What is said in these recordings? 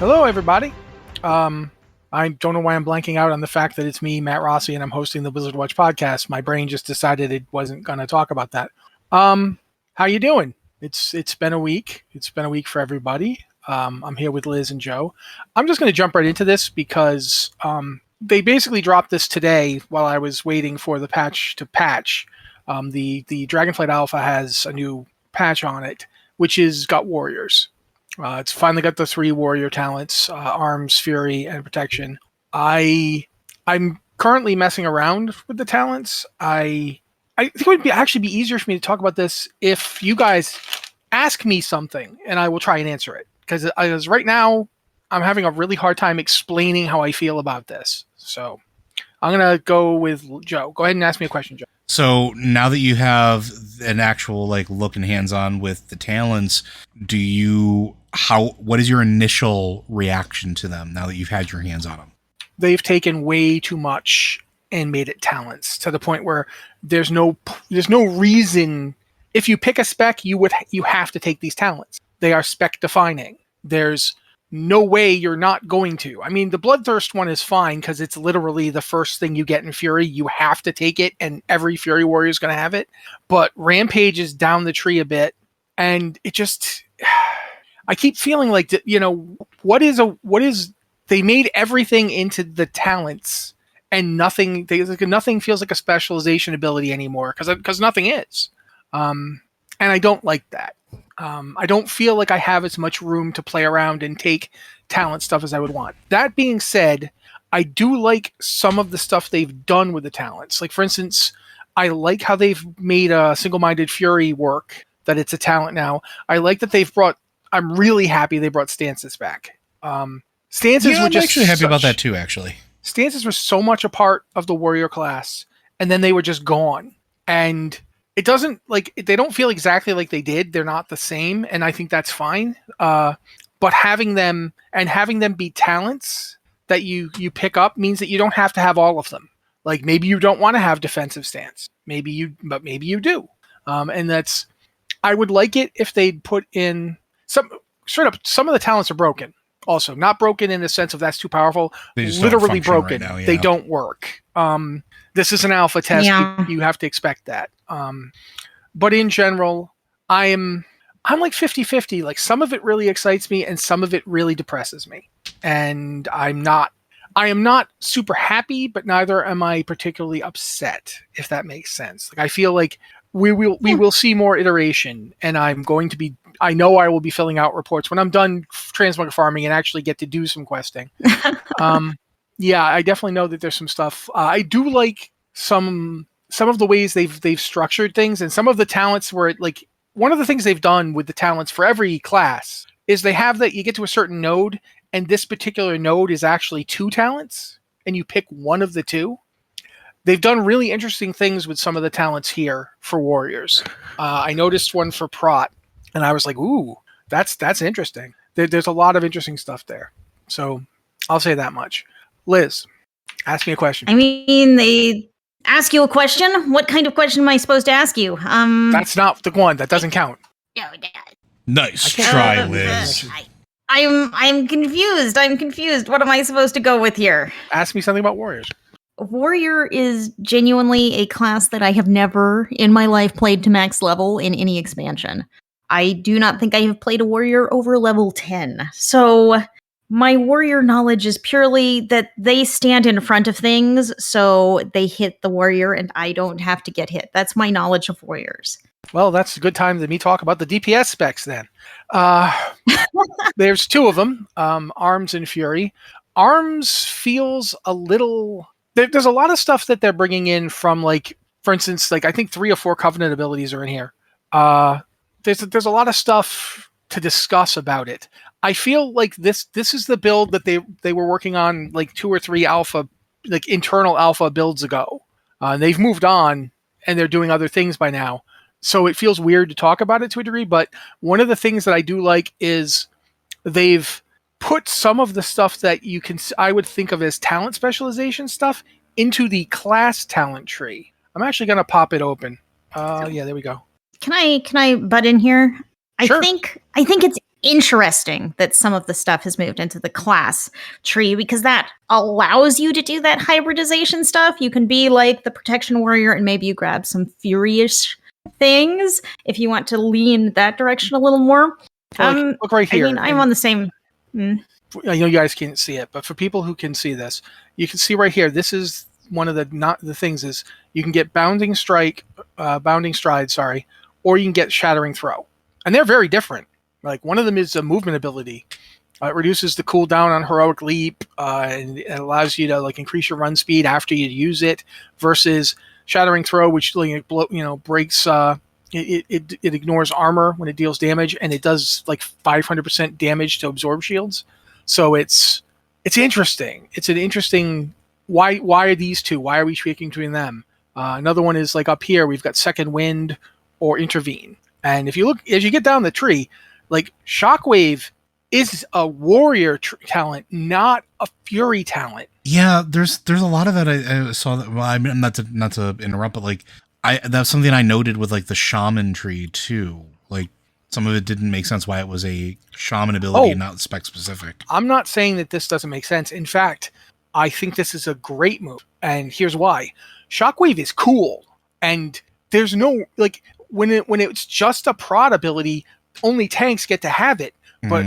Hello, everybody. I don't know why I'm blanking out on the fact that it's me, Matt Rossi, and I'm hosting the Blizzard Watch podcast. My brain just decided it wasn't going to talk about that. How you doing? It's been a week. It's been a week for everybody. I'm here with Liz and Joe. I'm just going to jump right into this because they basically dropped this today while I was waiting for the patch to patch. The Dragonflight Alpha has a new patch on it, which is got warriors. It's finally got the 3 warrior talents, arms, fury, and protection. I'm currently messing around with the talents. I think it would actually be easier for me to talk about this if you guys ask me something, and I will try and answer it. Because right now, I'm having a really hard time explaining how I feel about this. So I'm going to go with Joe. Go ahead and ask me a question, Joe. So now that you have an actual look and hands-on with the talents, what is your initial reaction to them now that you've had your hands on them? They've taken way too much and made it talents to the point where there's no reason. If you pick a spec, you have to take these talents. They are spec defining. There's no way you're not going to. I mean, the Bloodthirst one is fine because it's literally the first thing you get in Fury. You have to take it, and every Fury warrior is going to have it. But Rampage is down the tree a bit, and it just... I keep feeling like, what is... They made everything into the talents, and nothing feels like a specialization ability anymore, because nothing is. And I don't like that. I don't feel like I have as much room to play around and take talent stuff as I would want. That being said, I do like some of the stuff they've done with the talents. Like, for instance, I like how they've made a single-minded Fury work, that it's a talent now. I like that I'm really happy they brought stances back. Stances were I'm just actually happy about that too, actually. Stances were so much a part of the warrior class, and then they were just gone. And it doesn't, they don't feel exactly like they did. They're not the same, and I think that's fine. But having them be talents that you pick up means that you don't have to have all of them. Like, maybe you don't want to have defensive stance. Maybe you do. And that's... I would like it if they'd put in... Some of the talents are broken. Also, not broken in the sense of that's too powerful. Literally broken. Right now, yeah. They don't work. This is an alpha test. Yeah. You have to expect that. But in general, I'm like 50-50. Like, some of it really excites me and some of it really depresses me. And I am not super happy, but neither am I particularly upset, if that makes sense. Like, I feel like we will see more iteration, and I know I will be filling out reports when I'm done transmog farming and actually get to do some questing. Yeah, I definitely know that there's some stuff. I do like some of the ways they've structured things, and some of the talents where one of the things they've done with the talents for every class is they have that you get to a certain node, and this particular node is actually 2 talents, and you pick one of the 2. They've done really interesting things with some of the talents here for warriors. I noticed one for Prot, and I was like, ooh, that's interesting. There's a lot of interesting stuff there. So I'll say that much. Liz, ask me a question. I mean, they ask you a question? What kind of question am I supposed to ask you? That's not the one. That doesn't count. No, nice try, Liz. I'm confused. What am I supposed to go with here? Ask me something about warriors. Warrior is genuinely a class that I have never in my life played to max level in any expansion. I do not think I have played a warrior over level 10. So my warrior knowledge is purely that they stand in front of things, so they hit the warrior and I don't have to get hit. That's my knowledge of warriors. Well, that's a good time to me talk about the DPS specs then. There's 2 of them, Arms and Fury. Arms feels a little... There's a lot of stuff that they're bringing in from, for instance, I think 3 or 4 Covenant abilities are in here. There's a lot of stuff to discuss about it. I feel like this is the build that they were working on 2 or 3 alpha, internal alpha builds ago. They've moved on and they're doing other things by now. So it feels weird to talk about it to a degree, but one of the things that I do like is they've put some of the stuff that I would think of as talent specialization stuff into the class talent tree. I'm actually going to pop it open. Yeah, there we go. Can I butt in here? Sure. I think it's interesting that some of the stuff has moved into the class tree because that allows you to do that hybridization stuff. You can be like the protection warrior and maybe you grab some furious things if you want to lean that direction a little more. So look right here. I mean, I'm on the same. I know you guys can't see it, but for people who can see this, you can see right here. This is one of the things is you can get bounding stride, or you can get shattering throw, and they're very different. Like one of them is a movement ability. It reduces the cooldown on heroic leap, and it allows you to like increase your run speed after you use it. Versus shattering throw, which breaks. It ignores armor when it deals damage, and it does like 500% damage to absorb shields. So it's interesting. It's an interesting. Why are these two? Why are we tweaking between them? Another one is like up here. We've got Second Wind or Intervene, and if you look as you get down the tree. Like Shockwave is a warrior talent, not a fury talent. Yeah, there's a lot of that. I saw that. Well, I mean, not to interrupt, but like that's something I noted with like the shaman tree too. Like some of it didn't make sense why it was a shaman ability and not spec specific. I'm not saying that this doesn't make sense. In fact, I think this is a great move, and here's why. Shockwave is cool, and there's no like when it's just a prod ability. Only tanks get to have it, but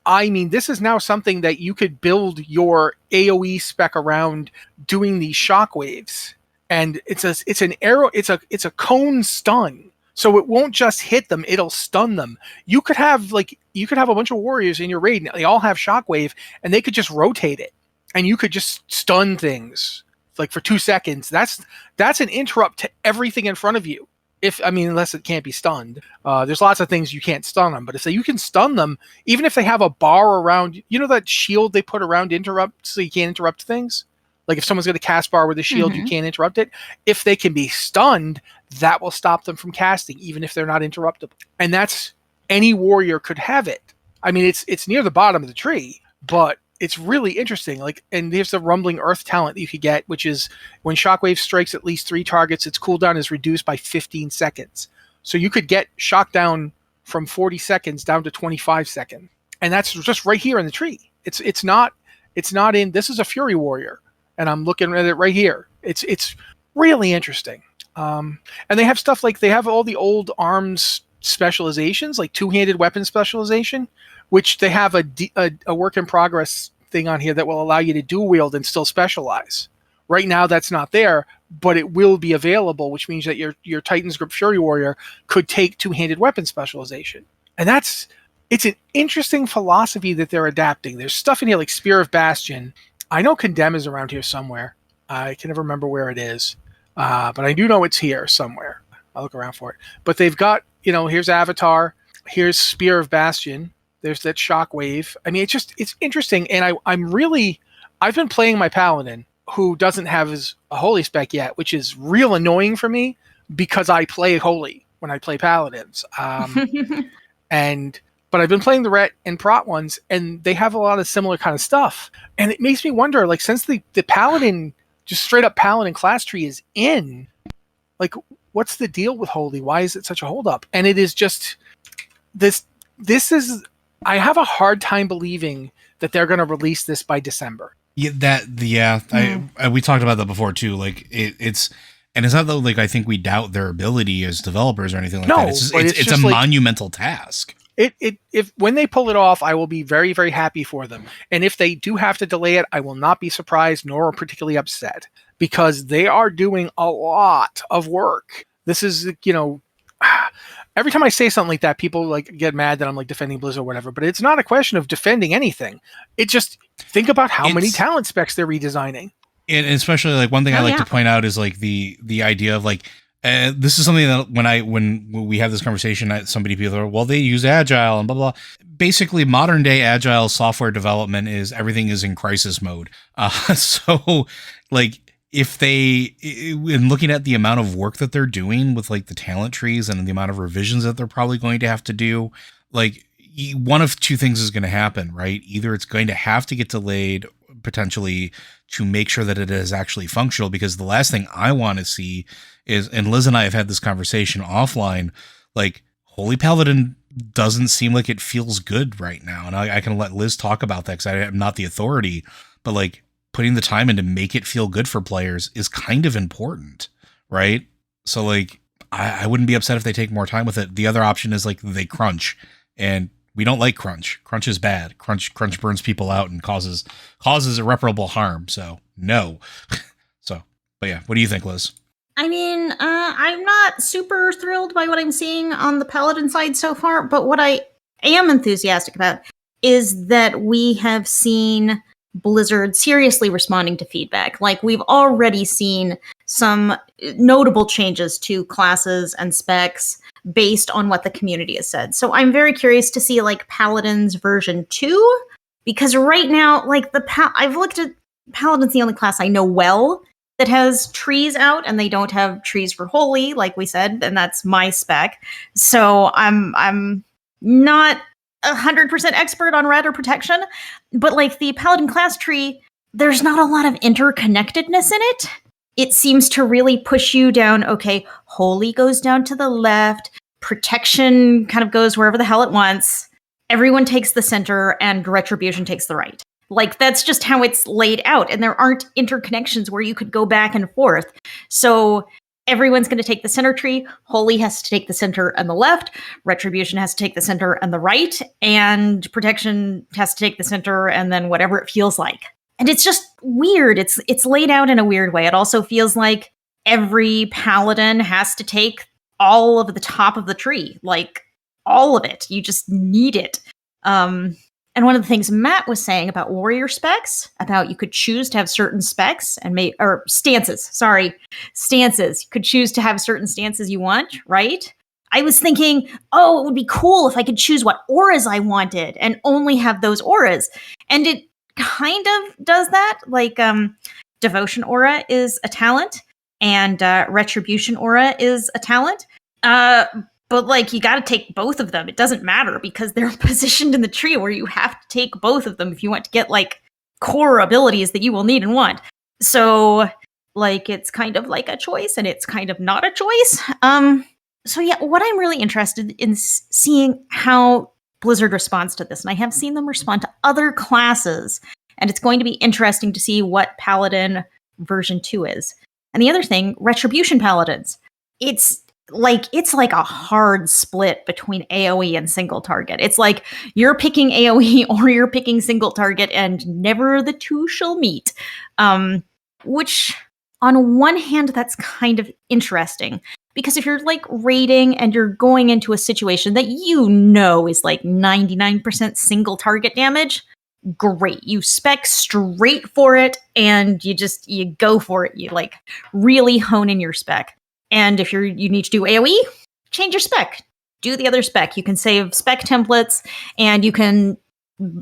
I mean, this is now something that you could build your AOE spec around doing these shockwaves, and it's an arrow, it's a cone stun, so it won't just hit them; it'll stun them. You could have a bunch of warriors in your raid, and they all have shockwave, and they could just rotate it, and you could just stun things like for 2 seconds. That's an interrupt to everything in front of you. Unless it can't be stunned. There's lots of things you can't stun them, but if you can stun them, even if they have a bar around, that shield they put around interrupt so you can't interrupt things? Like if someone's got a cast bar with a shield, you can't interrupt it. If they can be stunned, that will stop them from casting, even if they're not interruptible. And that's, any warrior could have it. I mean, it's near the bottom of the tree, but it's really interesting. Like, and there's the Rumbling Earth talent that you could get, which is when Shockwave strikes at least 3 targets, its cooldown is reduced by 15 seconds. So you could get shock down from 40 seconds down to 25 seconds. And that's just right here in the tree. It's not in, this is a Fury Warrior. And I'm looking at it right here. It's really interesting. And they have stuff like, they have all the old arms specializations, like two-handed weapon specialization, which they have a work in progress thing on here that will allow you to dual wield and still specialize. Right now that's not there, but it will be available, which means that your Titan's Grip Fury Warrior could take two-handed weapon specialization. And it's an interesting philosophy that they're adapting. There's stuff in here like Spear of Bastion. I know Condemn is around here somewhere. I can never remember where it is, but I do know it's here somewhere. I'll look around for it. But they've got, here's Avatar, here's Spear of Bastion, there's that Shockwave. I mean, it's interesting, and I've been playing my Paladin, who doesn't have a Holy spec yet, which is real annoying for me because I play Holy when I play Paladins. But I've been playing the Ret and Prot ones, and they have a lot of similar kind of stuff. And it makes me wonder, like, since the Paladin, just straight up Paladin class tree is in, like, what's the deal with Holy? Why is it such a holdup? And it is just, this is, I have a hard time believing that they're going to release this by December. We talked about that before too. Like it's not though, like, I think we doubt their ability as developers or anything like that. It's a monumental task. If when they pull it off, I will be very, very happy for them. And if they do have to delay it, I will not be surprised nor particularly upset, because they are doing a lot of work. This is, every time I say something like that, people like get mad that I'm like defending Blizzard or whatever, but it's not a question of defending anything. It just, think about how many talent specs they're redesigning. And especially, like, one thing I like to point out is like the idea of like, this is something that when we have this conversation, people are, well, they use Agile and blah, blah. Basically, modern day Agile software development is everything is in crisis mode. So like, if they, in looking at the amount of work that they're doing with like the talent trees and the amount of revisions that they're probably going to have to do, like, one of two things is going to happen, right? Either it's going to have to get delayed potentially to make sure that it is actually functional, because the last thing I want to see is, and Liz and I have had this conversation offline, like, Holy Paladin doesn't seem like it feels good right now. And I can let Liz talk about that because I'm not the authority, but like putting the time in to make it feel good for players is kind of important, right? So like, I wouldn't be upset if they take more time with it. The other option is like they crunch, and we don't like crunch. Crunch is bad. Crunch burns people out and causes irreparable harm. So no. So, but yeah, what do you think, Liz? I mean, I'm not super thrilled by what I'm seeing on the Paladin side so far, but what I am enthusiastic about is that we have seen Blizzard seriously responding to feedback. Like, we've already seen some notable changes to classes and specs based on what the community has said. So I'm very curious to see, like, Paladins version 2, because right now, like, I've looked at Paladin's the only class I know well that has trees out, and they don't have trees for holy, like we said, and that's my spec. So I'm not 100% expert on red or protection, but like the Paladin class tree, there's not a lot of interconnectedness in it. It seems to really push you down. Okay, holy goes down to the left, protection kind of goes wherever the hell it wants, everyone takes the center, and retribution takes the right. Like, that's just how it's laid out, and there aren't interconnections where you could go back and forth. So everyone's going to take the center tree. Holy has to take the center and the left. Retribution has to take the center and the right. And protection has to take the center and then whatever it feels like. And it's just weird. It's laid out in a weird way. It also feels like every paladin has to take all of the top of the tree. Like, all of it. You just need it. And one of the things Matt was saying about warrior specs, about you could choose to have certain specs and stances. You could choose to have certain stances you want, right? I was thinking, oh, it would be cool if I could choose what auras I wanted and only have those auras. And it kind of does that. Like, Devotion aura is a talent, and Retribution aura is a talent. But, like, you got to take both of them. It doesn't matter because they're positioned in the tree where you have to take both of them if you want to get, like, core abilities that you will need and want. So, like, it's kind of like a choice, and it's kind of not a choice. So, yeah, what I'm really interested in seeing how Blizzard responds to this. And I have seen them respond to other classes. And it's going to be interesting to see what Paladin version 2 is. And the other thing, Retribution Paladins. It's like a hard split between AoE and single target. It's like you're picking AoE or you're picking single target, and never the two shall meet. Which, on one hand, that's kind of interesting. Because if you're like raiding and you're going into a situation that you know is like 99% single target damage, great. You spec straight for it and you go for it. You like really hone in your spec. And if you need to do AoE, change your spec. Do the other spec. You can save spec templates and you can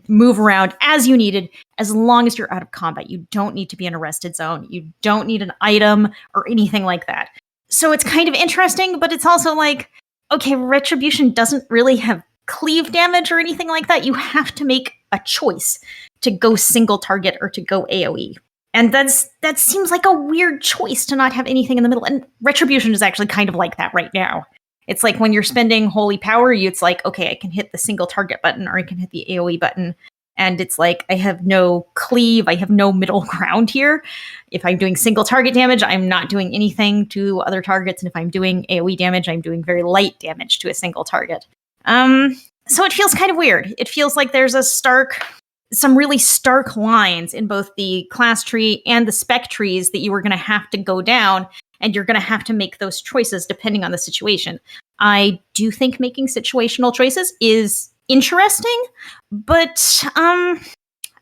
move around as you needed as long as you're out of combat. You don't need to be in a rested zone. You don't need an item or anything like that. So it's kind of interesting, but it's also like, okay, Retribution doesn't really have cleave damage or anything like that. You have to make a choice to go single target or to go AoE. And that seems like a weird choice to not have anything in the middle. And Retribution is actually kind of like that right now. It's like when you're spending holy power, it's like, okay, I can hit the single target button or I can hit the AoE button. And it's like, I have no cleave, I have no middle ground here. If I'm doing single target damage, I'm not doing anything to other targets. And if I'm doing AoE damage, I'm doing very light damage to a single target. So it feels kind of weird. It feels like there's some really stark lines in both the class tree and the spec trees that you were going to have to go down, and you're going to have to make those choices depending on the situation. I do think making situational choices is interesting, but I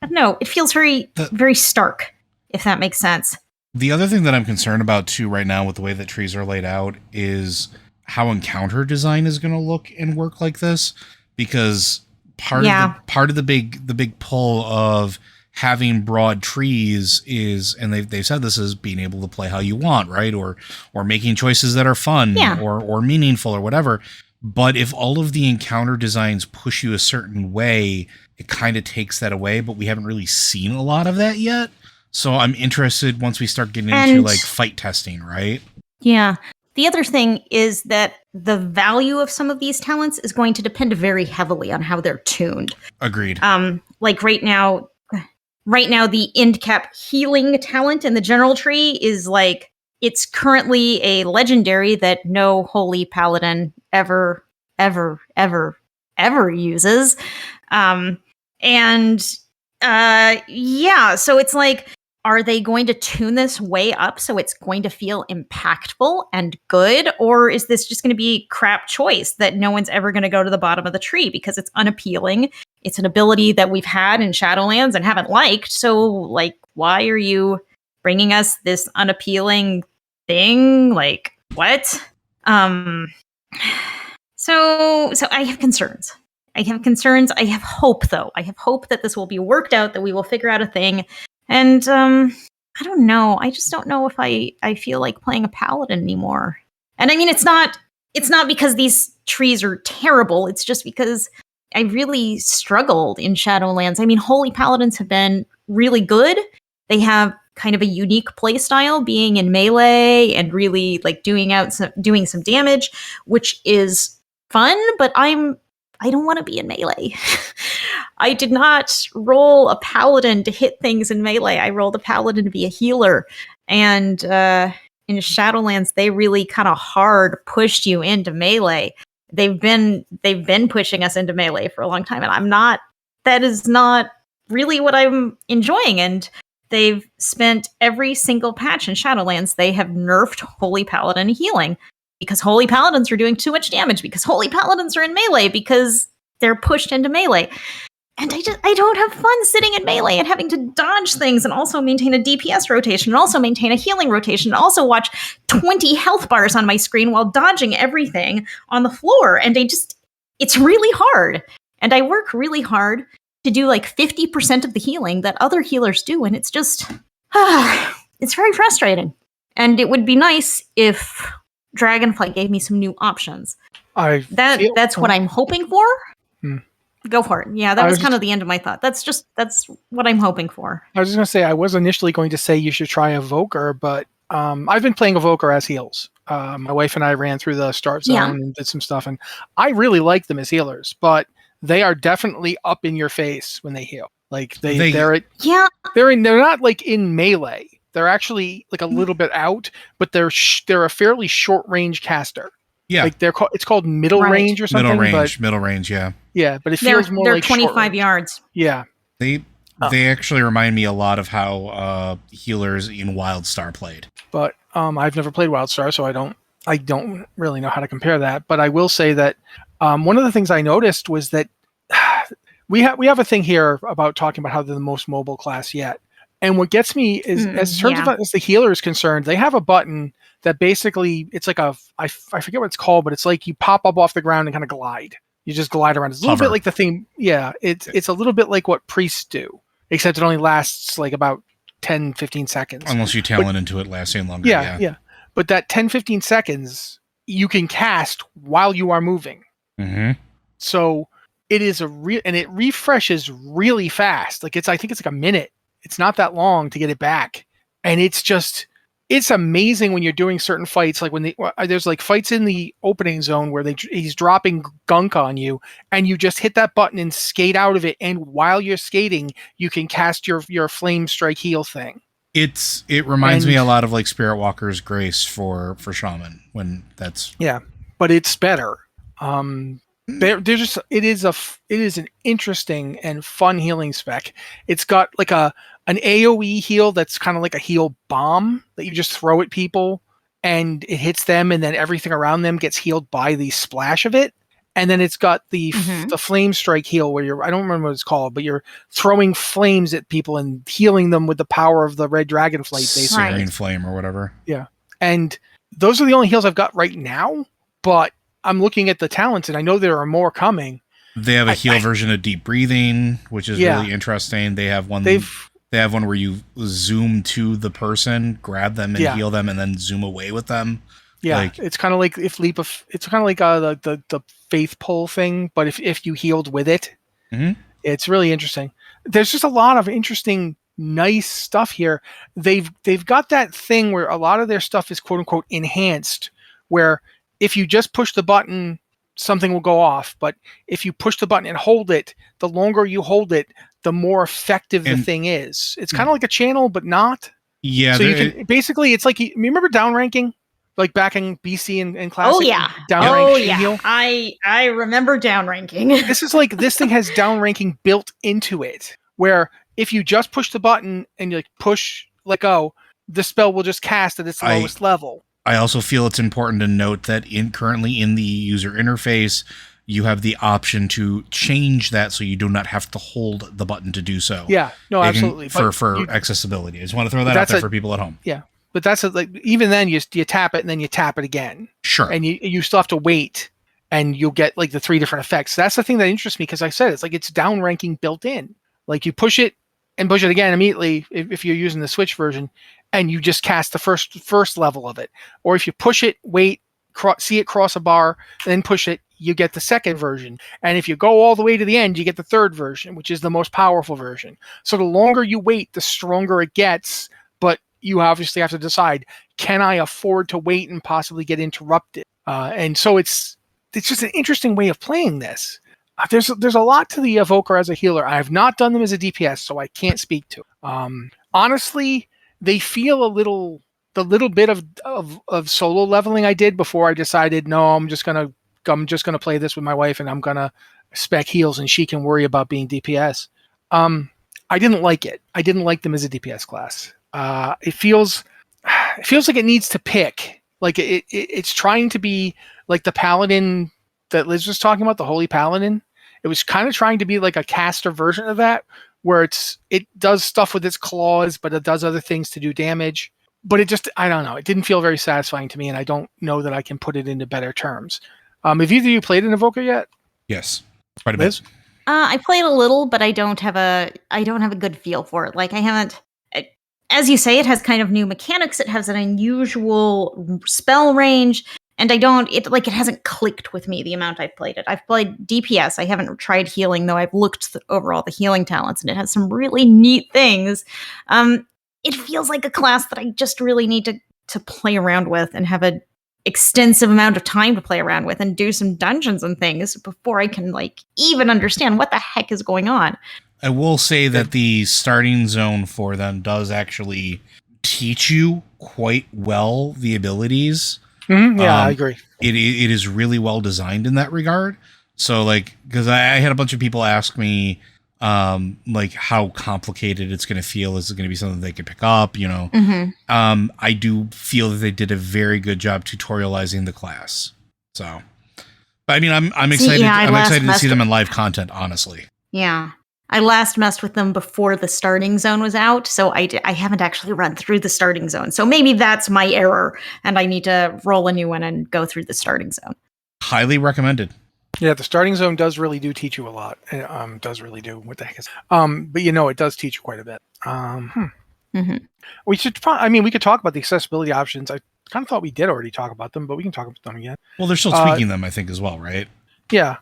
don't know. It feels very, very stark, if that makes sense. The other thing that I'm concerned about too right now with the way that trees are laid out is how encounter design is going to look and work like this, because part of the big pull of having broad trees is, and they've said this, is being able to play how you want, right? Or making choices that are fun or meaningful or whatever. But if all of the encounter designs push you a certain way, it kind of takes that away, but we haven't really seen a lot of that yet. So I'm interested once we start getting into like fight testing, right? Yeah. the other thing is that the value of some of these talents is going to depend very heavily on how they're tuned. Agreed. Like right now, the end cap healing talent in the general tree is like, it's currently a legendary that no holy paladin ever uses. So it's like, are they going to tune this way up so it's going to feel impactful and good? Or is this just going to be crap choice that no one's ever going to go to the bottom of the tree because it's unappealing? It's an ability that we've had in Shadowlands and haven't liked. So, like, why are you bringing us this unappealing thing? Like, what? So I have concerns. I have hope, though. I have hope that this will be worked out, that we will figure out a thing. And I don't know. I just don't know if I feel like playing a paladin anymore. And I mean, it's not because these trees are terrible. It's just because I really struggled in Shadowlands. I mean, holy paladins have been really good. They have kind of a unique play style, being in melee and really like doing some damage, which is fun. But I don't want to be in melee. I did not roll a paladin to hit things in melee. I rolled a paladin to be a healer. And in Shadowlands, they really kind of hard pushed you into melee. They've been pushing us into melee for a long time, and that is not really what I'm enjoying. And they've spent every single patch in Shadowlands, they have nerfed Holy Paladin healing because Holy Paladins are doing too much damage, because Holy Paladins are in melee, because they're pushed into melee. And I don't have fun sitting in melee and having to dodge things and also maintain a DPS rotation and also maintain a healing rotation and also watch 20 health bars on my screen while dodging everything on the floor. And it's really hard. And I work really hard to do like 50% of the healing that other healers do. And it's just, it's very frustrating. And it would be nice if Dragonflight gave me some new options. That's what I'm hoping for. Go for it. Yeah, that was kind of the end of my thought. That's what I'm hoping for. I was just going to say, I was initially going to say you should try Evoker, but I've been playing Evoker as heals. My wife and I ran through the start zone and did some stuff, and I really like them as healers, but they are definitely up in your face when they heal. Like they're not like in melee. They're actually like a little bit out, but they're a fairly short range caster. Yeah, like it's called middle range or something. Middle range, yeah. Yeah, but it feels more like 25 yards. Yeah. They actually remind me a lot of how healers in WildStar played. But I've never played WildStar, so I don't really know how to compare that. But I will say that one of the things I noticed was that we have a thing here about talking about how they're the most mobile class yet. And what gets me is, as the healer is concerned, they have a button that basically, it's like I forget what it's called, but it's like you pop up off the ground and kind of glide. You just glide around. It's a little bit like the thing. Yeah, it's a little bit like what priests do, except it only lasts like about 10, 15 seconds. Unless you talent into it lasting longer. Yeah. But that 10, 15 seconds, you can cast while you are moving. Mm-hmm. So it is and it refreshes really fast. Like I think it's like a minute. It's not that long to get it back. And it's amazing when you're doing certain fights, like when there's like fights in the opening zone where he's dropping gunk on you, and you just hit that button and skate out of it, and while you're skating, you can cast your flame strike heal thing. It reminds me a lot of like Spirit Walker's Grace for Shaman, when that's but it's better. It is an interesting and fun healing spec. It's got like an AoE heal that's kind of like a heal bomb that you just throw at people and it hits them, and then everything around them gets healed by the splash of it. And then it's got the flame strike heal where I don't remember what it's called, but you're throwing flames at people and healing them with the power of the red Dragonflight, basically. Serene Flame or whatever. Yeah. And those are the only heals I've got right now, but I'm looking at the talents and I know there are more coming. They have a heal version of Deep Breathing, which is really interesting. They have one where you zoom to the person, grab them and heal them, and then zoom away with them. Yeah, it's kind of like it's kind of like the faith pull thing, but if you healed with it, it's really interesting. There's just a lot of interesting, nice stuff here. They've got that thing where a lot of their stuff is quote unquote enhanced, where if you just push the button, something will go off. But if you push the button and hold it, the longer you hold it, the more effective the thing is. It's kind of like a channel, but not. Yeah. So you can basically, it's like, you remember downranking? Like back in BC and Classic? Oh, yeah. Downrank I remember downranking. This is like, this thing has downranking built into it, where if you just push the button and you like push, let go, the spell will just cast at its lowest level. I also feel it's important to note that currently in the user interface, you have the option to change that so you do not have to hold the button to do so. Yeah, no, absolutely. For accessibility. I just want to throw that out there for people at home. Yeah, but that's like, even then you tap it and then you tap it again. Sure. And you still have to wait, and you'll get like the 3 different effects. That's the thing that interests me, because I said it's like it's downranking built in. Like you push it and push it again immediately if you're using the Switch version, and you just cast the first level of it. Or if you push it, wait, see it cross a bar, then push it, you get the second version. And if you go all the way to the end, you get the third version, which is the most powerful version. So the longer you wait, the stronger it gets. But you obviously have to decide, can I afford to wait and possibly get interrupted? And so it's just an interesting way of playing this. There's a lot to the Evoker as a healer. I have not done them as a DPS, so I can't speak to. Honestly, they feel the little bit of solo leveling I did before I decided, no, I'm just gonna play this with my wife, and I'm gonna spec heals, and she can worry about being DPS. I didn't like it. I didn't like them as a DPS class. It feels like it needs to pick. Like it's trying to be like the paladin that Liz was talking about, the Holy Paladin. It was kind of trying to be like a caster version of that, where it does stuff with its claws, but it does other things to do damage. But it just, I don't know. It didn't feel very satisfying to me, and I don't know that I can put it into better terms. Have either of you played an Evoker yet? Yes, quite a Liz? bit. I played a little, but I don't have a good feel for it. Like I haven't. As you say, it has kind of new mechanics. It has an unusual spell range. And it hasn't clicked with me the amount I've played it. I've played DPS. I haven't tried healing, though I've looked over all the healing talents, and it has some really neat things. It feels like a class that I just really need to play around with and have an extensive amount of time to play around with and do some dungeons and things before I can even understand what the heck is going on. I will say that the starting zone for them does actually teach you quite well the abilities. Mm-hmm. Yeah, I agree. It is really well designed in that regard. So because I had a bunch of people ask me how complicated it's going to feel. Is it going to be something they can pick up? Mm-hmm. I do feel that they did a very good job tutorializing the class. So, but I mean, I'm excited. I'm excited to see them in live content. Honestly. Yeah. I last messed with them before the starting zone was out, so I haven't actually run through the starting zone. So maybe that's my error, and I need to roll a new one and go through the starting zone. Highly recommended. Yeah, the starting zone does really do teach you a lot. It does really do. What the heck is? But it does teach you quite a bit. Mm-hmm. We should. We could talk about the accessibility options. I kind of thought we did already talk about them, but we can talk about them again. Well, they're still tweaking them, I think, as well, right? Yeah.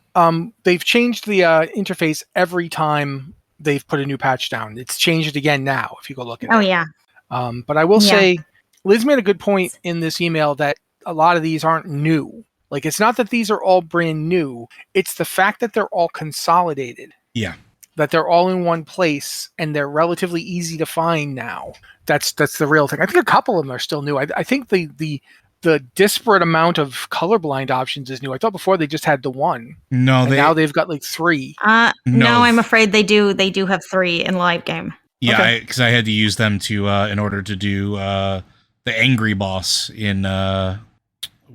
They've changed the interface every time they've put a new patch down. It's changed it again now, if you go look at it. Oh, yeah. But I will say, Liz made a good point in this email that a lot of these aren't new. Like, it's not that these are all brand new. It's the fact that they're all consolidated. Yeah. That they're all in one place, and they're relatively easy to find now. That's the real thing. I think a couple of them are still new. I think the disparate amount of colorblind options is new. I thought before they just had the one. No, now they've got 3. No, I'm afraid they do. They do have 3 in live game. Yeah, because I had to use them to in order to do the angry boss in.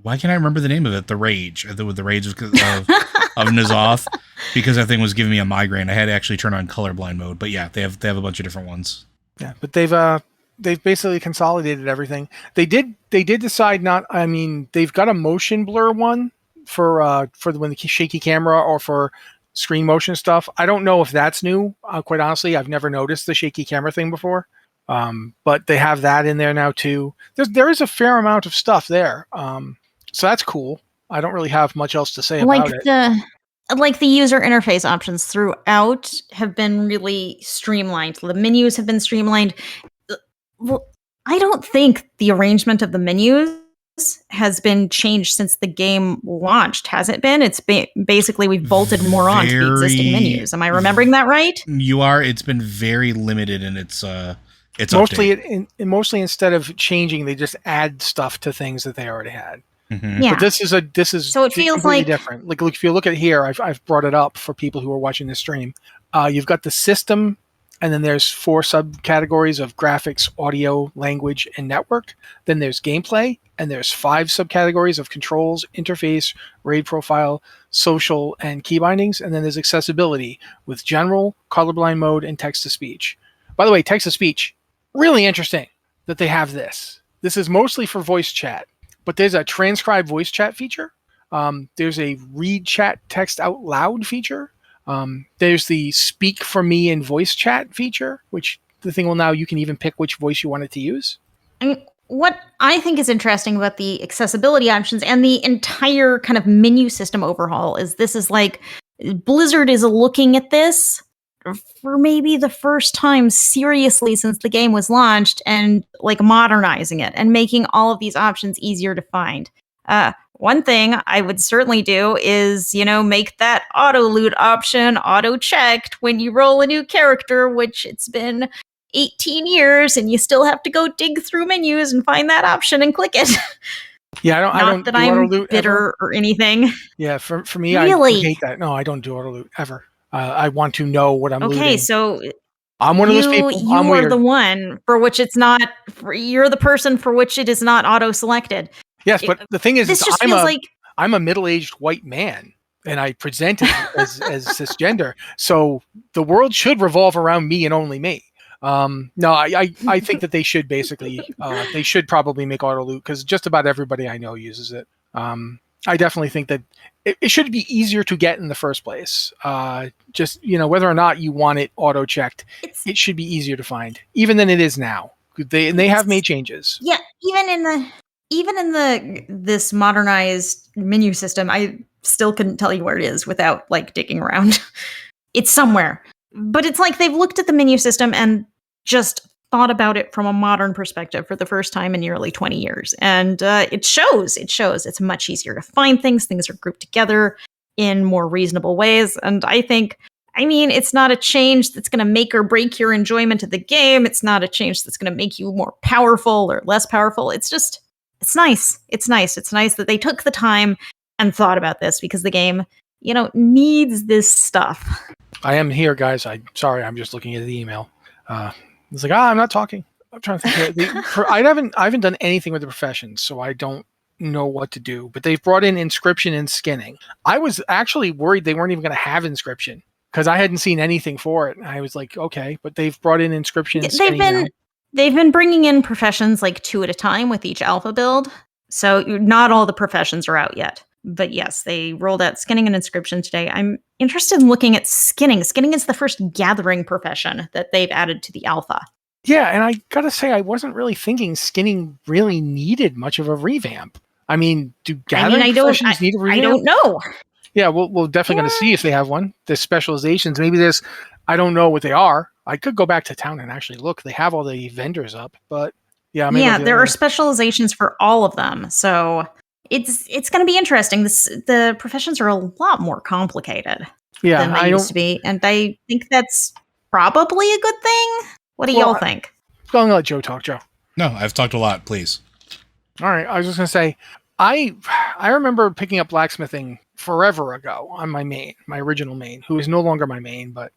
Why can't I remember the name of it? The Rage. The Rage of N'Zoth, because that thing was giving me a migraine. I had to actually turn on colorblind mode. But yeah, they have a bunch of different ones. Yeah, but they've basically consolidated everything. They did decide not. I mean, they've got a motion blur one for when the shaky camera or for screen motion stuff. I don't know if that's new. Quite honestly, I've never noticed the shaky camera thing before. But they have that in there now too. There is a fair amount of stuff there. So that's cool. I don't really have much else to say about it. The user interface options throughout have been really streamlined. The menus have been streamlined. Well, I don't think the arrangement of the menus has been changed since the game launched, hasn't it been? It's basically we've bolted more on to the existing menus. Am I remembering that right? You are. It's been very limited in its mostly mostly instead of changing, they just add stuff to things that they already had. Mm-hmm. Yeah. But this is so it feels like different. Like if you look at here, I've brought it up for people who are watching this stream. You've got the system, and then there's 4 subcategories of graphics, audio, language, and network. Then there's gameplay, and there's 5 subcategories of controls, interface, raid profile, social, and key bindings. And then there's accessibility with general, colorblind mode, and text-to-speech. By the way, text-to-speech, really interesting that they have this. This is mostly for voice chat, but there's a transcribe voice chat feature. There's a read chat text out loud feature. There's the speak for me in voice chat feature, which the thing will now you can even pick which voice you want it to use. I mean, what I think is interesting about the accessibility options and the entire kind of menu system overhaul is this is like Blizzard is looking at this for maybe the first time seriously since the game was launched and like modernizing it and making all of these options easier to find. One thing I would certainly do is, make that auto loot option auto checked when you roll a new character, which it's been 18 years and you still have to go dig through menus and find that option and click it. Yeah, I don't do auto loot bitter ever. Or anything. Yeah, for me, really? I hate that. No, I don't do auto loot ever. I want to know what I'm looting. Okay, so I'm one of those people. I'm You are weird. the one for which it's not. You're the person for which it is not auto selected. Yes, but the thing is, I'm a middle-aged white man, and I present as cisgender. So the world should revolve around me and only me. No, I think that they should basically they should probably make auto loot because just about everybody I know uses it. I definitely think that it should be easier to get in the first place. Just whether or not you want it auto checked, it should be easier to find even than it is now. They have made changes. Yeah, even in this modernized menu system, I still couldn't tell you where it is without like digging around. It's somewhere. But it's like they've looked at the menu system and just thought about it from a modern perspective for the first time in nearly 20 years. And it shows. It's much easier to find things. Things are grouped together in more reasonable ways. And it's not a change that's going to make or break your enjoyment of the game. It's not a change that's going to make you more powerful or less powerful. It's nice. It's nice that they took the time and thought about this because the game, needs this stuff. I am here, guys. Sorry, I'm just looking at the email. It's like, I'm not talking. I'm trying to think. I haven't done anything with the professions, so I don't know what to do. But they've brought in inscription and skinning. I was actually worried they weren't even going to have inscription because I hadn't seen anything for it. And I was like, okay, but they've brought in inscription and skinning. They've been bringing in professions like 2 at a time with each alpha build. So not all the professions are out yet. But yes, they rolled out skinning and inscription today. I'm interested in looking at skinning. Skinning is the first gathering profession that they've added to the alpha. Yeah, and I gotta say, I wasn't really thinking skinning really needed much of a revamp. I mean, do gathering professions need a revamp? I don't know. Yeah, we're definitely going to see if they have one. There's specializations. Maybe there's, I don't know what they are. I could go back to town and actually look. They have all the vendors up, but yeah. There are specializations for all of them. So it's going to be interesting. The professions are a lot more complicated than they used to be. And I think that's probably a good thing. What do y'all think? I'm going to let Joe talk, Joe. No, I've talked a lot, please. All right. I was just going to say, I remember picking up blacksmithing forever ago on my original main, who is no longer my main, but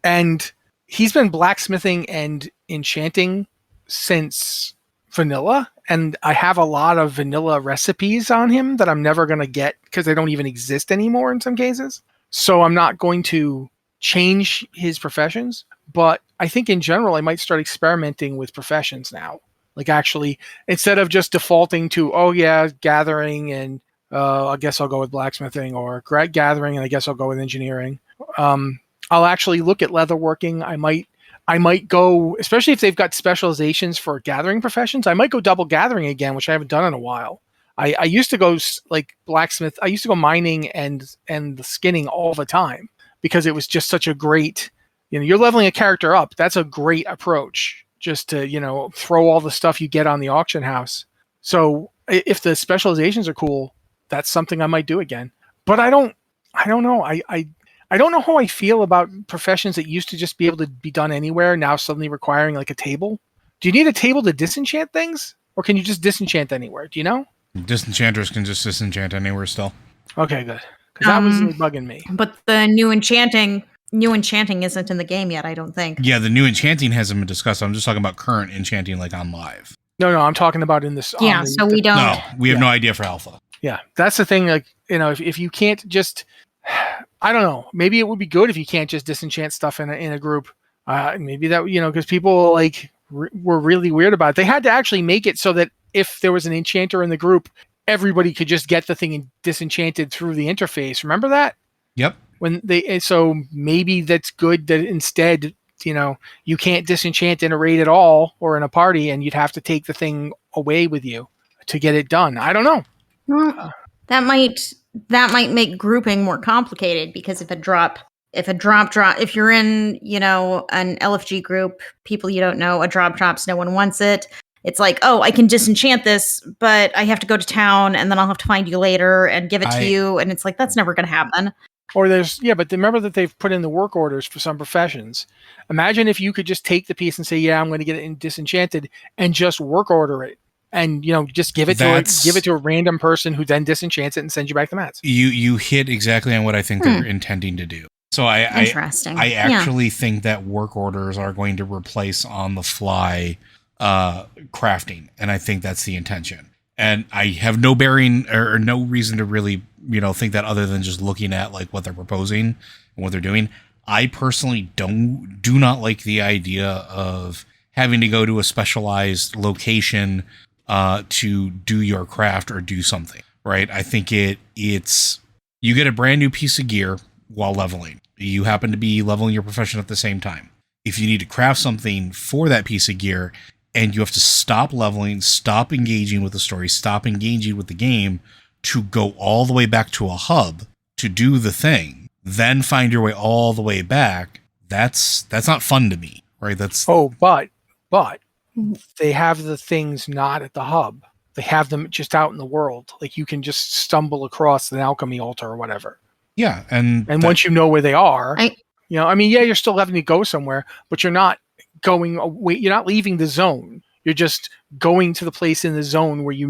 and he's been blacksmithing and enchanting since vanilla, and I have a lot of vanilla recipes on him that I'm never going to get because they don't even exist anymore in some cases. So I'm not going to change his professions, but I think in general I might start experimenting with professions now. Like actually, instead of just defaulting to, gathering and I guess I'll go with blacksmithing, or gathering and I guess I'll go with engineering. I'll actually look at leatherworking. I might go, especially if they've got specializations for gathering professions, I might go double gathering again, which I haven't done in a while. I used to go like blacksmith. I used to go mining and the skinning all the time because it was just such a great, you're leveling a character up. That's a great approach. Just to, throw all the stuff you get on the auction house. So if the specializations are cool, that's something I might do again. But I don't know. I don't know how I feel about professions that used to just be able to be done anywhere, now suddenly requiring like a table. Do you need a table to disenchant things? Or can you just disenchant anywhere? Do you know? Disenchanters can just disenchant anywhere still. Okay, good. Because that was really bugging me. But the new enchanting isn't in the game yet, I don't think. Yeah, the new enchanting hasn't been discussed. I'm just talking about current enchanting, like on live. No, I'm talking about in this. Yeah, so we don't. No, we have no idea for alpha. Yeah, that's the thing. Like, if you can't just, I don't know. Maybe it would be good if you can't just disenchant stuff in a group. Maybe that because people like were really weird about it. They had to actually make it so that if there was an enchanter in the group, everybody could just get the thing disenchanted through the interface. Remember that? Yep. So maybe that's good that instead, you can't disenchant in a raid at all or in a party, and you'd have to take the thing away with you to get it done. I don't know. Well, that might make grouping more complicated, because if you're in, an LFG group, people you don't know, a drop drops, no one wants it. It's like, oh, I can disenchant this, but I have to go to town, and then I'll have to find you later and give it to you. And it's like, that's never going to happen. Or but remember that they've put in the work orders for some professions. Imagine if you could just take the piece and say, yeah, I'm going to get it disenchanted, and just work order it. And, just give it to a random person who then disenchants it and sends you back the mats. You hit exactly on what I think they're intending to do. So I actually think that work orders are going to replace on the fly crafting, and I think that's the intention. And I have no bearing or no reason to really think that, other than just looking at like what they're proposing and what they're doing. I personally do not like the idea of having to go to a specialized location to do your craft or do something, right? I think it's you get a brand new piece of gear while leveling. You happen to be leveling your profession at the same time. If you need to craft something for that piece of gear, and you have to stop leveling, stop engaging with the story, stop engaging with the game to go all the way back to a hub to do the thing, then find your way all the way back, that's not fun to me, right? But they have the things not at the hub. They have them just out in the world. Like, you can just stumble across an alchemy altar or whatever. Yeah, and once you know where they are, you're still having to go somewhere, but you're not going away. You're not leaving the zone. You're just going to the place in the zone where you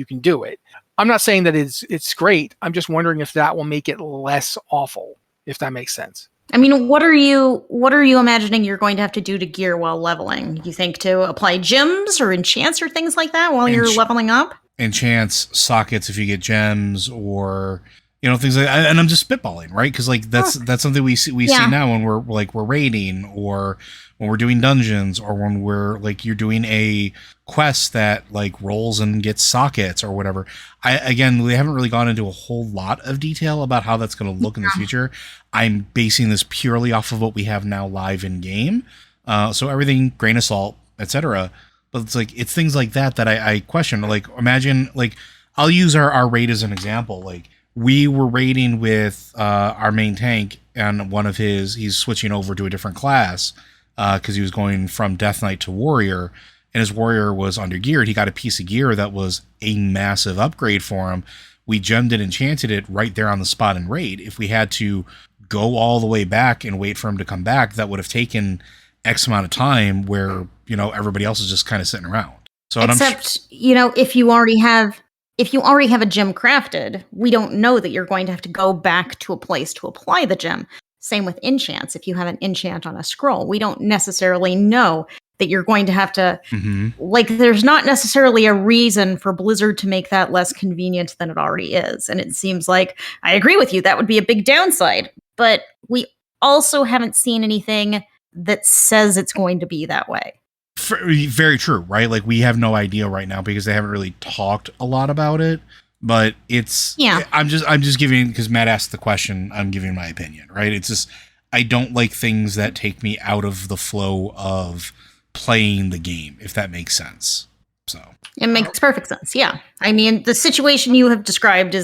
can do it. I'm not saying that it's great. I'm just wondering if that will make it less awful, if that makes sense. I mean, what are you imagining you're going to have to do to gear while leveling? You think to apply gems or enchants or things like that while you're leveling up? Enchants, sockets if you get gems, or things like that. And I'm just spitballing, right? Because like that's something we see now when we're raiding, or when we're doing dungeons, or when we're like you're doing a quest that like rolls and gets sockets or whatever. We haven't really gone into a whole lot of detail about how that's going to look in the future. I'm basing this purely off of what we have now live in game. So everything, grain of salt, etc. But it's things like that I question. Like, imagine, like, I'll use our raid as an example. Like, we were raiding with our main tank, and he's switching over to a different class because he was going from Death Knight to Warrior, and his Warrior was undergeared. He got a piece of gear that was a massive upgrade for him. We gemmed it, enchanted it right there on the spot in raid. If we had to go all the way back and wait for him to come back, that would have taken X amount of time where, everybody else is just kind of sitting around. So if you already have a gem crafted, we don't know that you're going to have to go back to a place to apply the gem. Same with enchants. If you have an enchant on a scroll, we don't necessarily know that you're going to have to, there's not necessarily a reason for Blizzard to make that less convenient than it already is. And it seems like, I agree with you, that would be a big downside. But we also haven't seen anything that says it's going to be that way. Very true, right? Like, we have no idea right now because they haven't really talked a lot about it. But I'm just giving, because Matt asked the question, I'm giving my opinion, right? It's just, I don't like things that take me out of the flow of playing the game, if that makes sense. So it makes perfect sense. Yeah. I mean, the situation you have described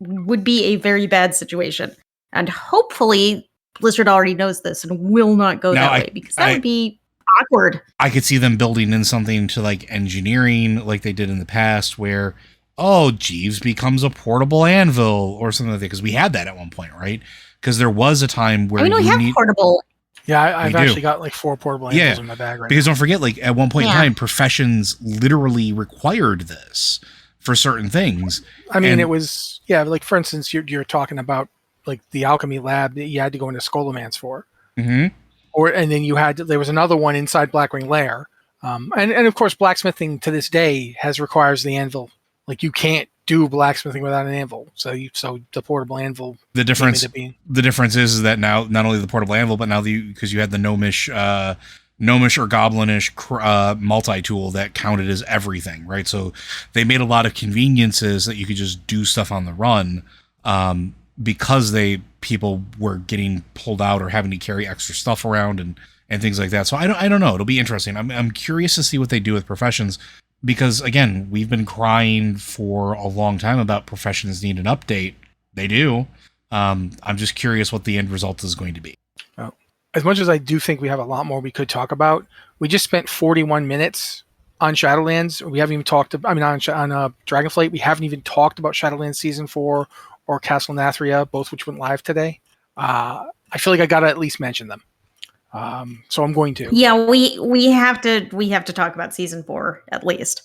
would be a very bad situation. And hopefully Blizzard already knows this and will not go that way, because that would be awkward. I could see them building in something to like engineering like they did in the past where, oh, Jeeves becomes a portable anvil or something like that. Because we had that at one point, right? Because there was a time where we have portable. Yeah, I've actually got like 4 portable anvils in my bag right because now. Don't forget, like at one point in time, professions literally required this for certain things. I mean, it was, like for instance, you're talking about like the alchemy lab that you had to go into Scholomance for. Mm-hmm. And then there was another one inside Blackwing Lair. And of course, blacksmithing to this day requires the anvil. Like you can't do blacksmithing without an anvil. So the portable anvil. The difference is that now not only the portable anvil, but now because you had the gnomish or goblinish multi-tool that counted as everything, right? So they made a lot of conveniences that you could just do stuff on the run because people were getting pulled out or having to carry extra stuff around and things like that. So I don't know. It'll be interesting. I'm curious to see what they do with professions. Because, again, we've been crying for a long time about professions need an update. They do. I'm just curious what the end result is going to be. As much as I do think we have a lot more we could talk about, we just spent 41 minutes on Shadowlands. We haven't even talked on Dragonflight. We haven't even talked about Shadowlands Season 4 or Castle Nathria, both which went live today. I feel like I got to at least mention them. So I'm going to. Yeah, we have to talk about Season 4 at least.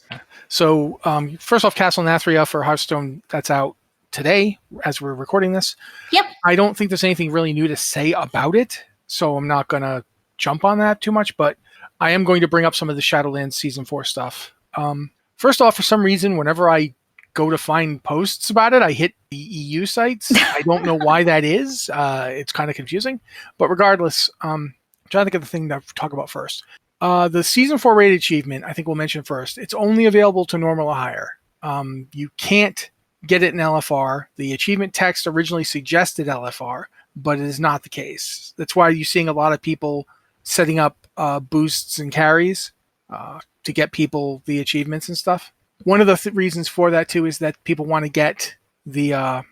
So first off, Castle Nathria for Hearthstone, that's out today as we're recording this. Yep. I don't think there's anything really new to say about it, so I'm not going to jump on that too much, but I am going to bring up some of the Shadowlands Season 4 stuff. First off, for some reason, whenever I go to find posts about it, I hit the EU sites. I don't know why that is. It's kind of confusing, but regardless, I'm trying to think of the thing to talk about first. The Season 4 raid achievement, I think we'll mention first. It's only available to normal or higher. You can't get it in LFR. The achievement text originally suggested LFR, but it is not the case. That's why you're seeing a lot of people setting up boosts and carries to get people the achievements and stuff. One of the reasons for that, too, is that people want to get the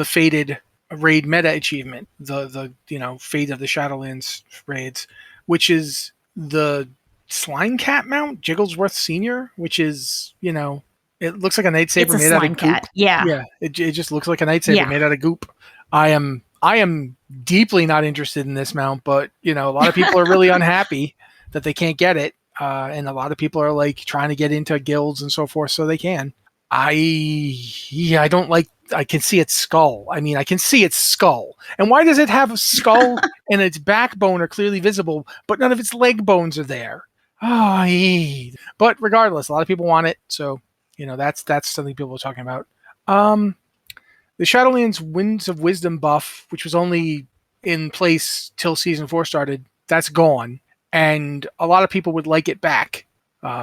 Fated raid meta achievement, the Fate of the Shadowlands raids, which is the Slime Cat mount, Jigglesworth Senior, which is, it looks like a lightsaber made out of goop. Yeah. It just looks like a lightsaber made out of goop. I am deeply not interested in this mount, but a lot of people are really unhappy that they can't get it, and a lot of people are like trying to get into guilds and so forth so they can. I don't like. I can see its skull. I can see its skull. And why does it have a skull and its backbone are clearly visible, but none of its leg bones are there? But regardless, a lot of people want it, so that's something people are talking about. The Shadowlands Winds of Wisdom buff, which was only in place till Season 4 started, that's gone, and a lot of people would like it back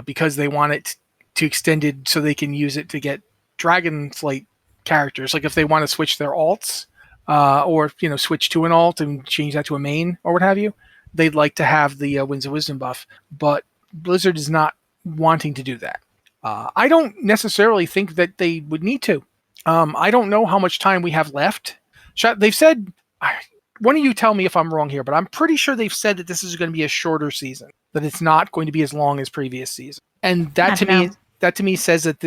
because they want it to extend it so they can use it to get Dragonflight characters. Like if they want to switch their alts or switch to an alt and change that to a main or what have you, they'd like to have the Winds of Wisdom buff, but Blizzard is not wanting to do that. I don't necessarily think that they would need to. I don't know how much time we have left. They've said, one of you tell me if I'm wrong here, but I'm pretty sure they've said that this is going to be a shorter season, that it's not going to be as long as previous season. And that to me says that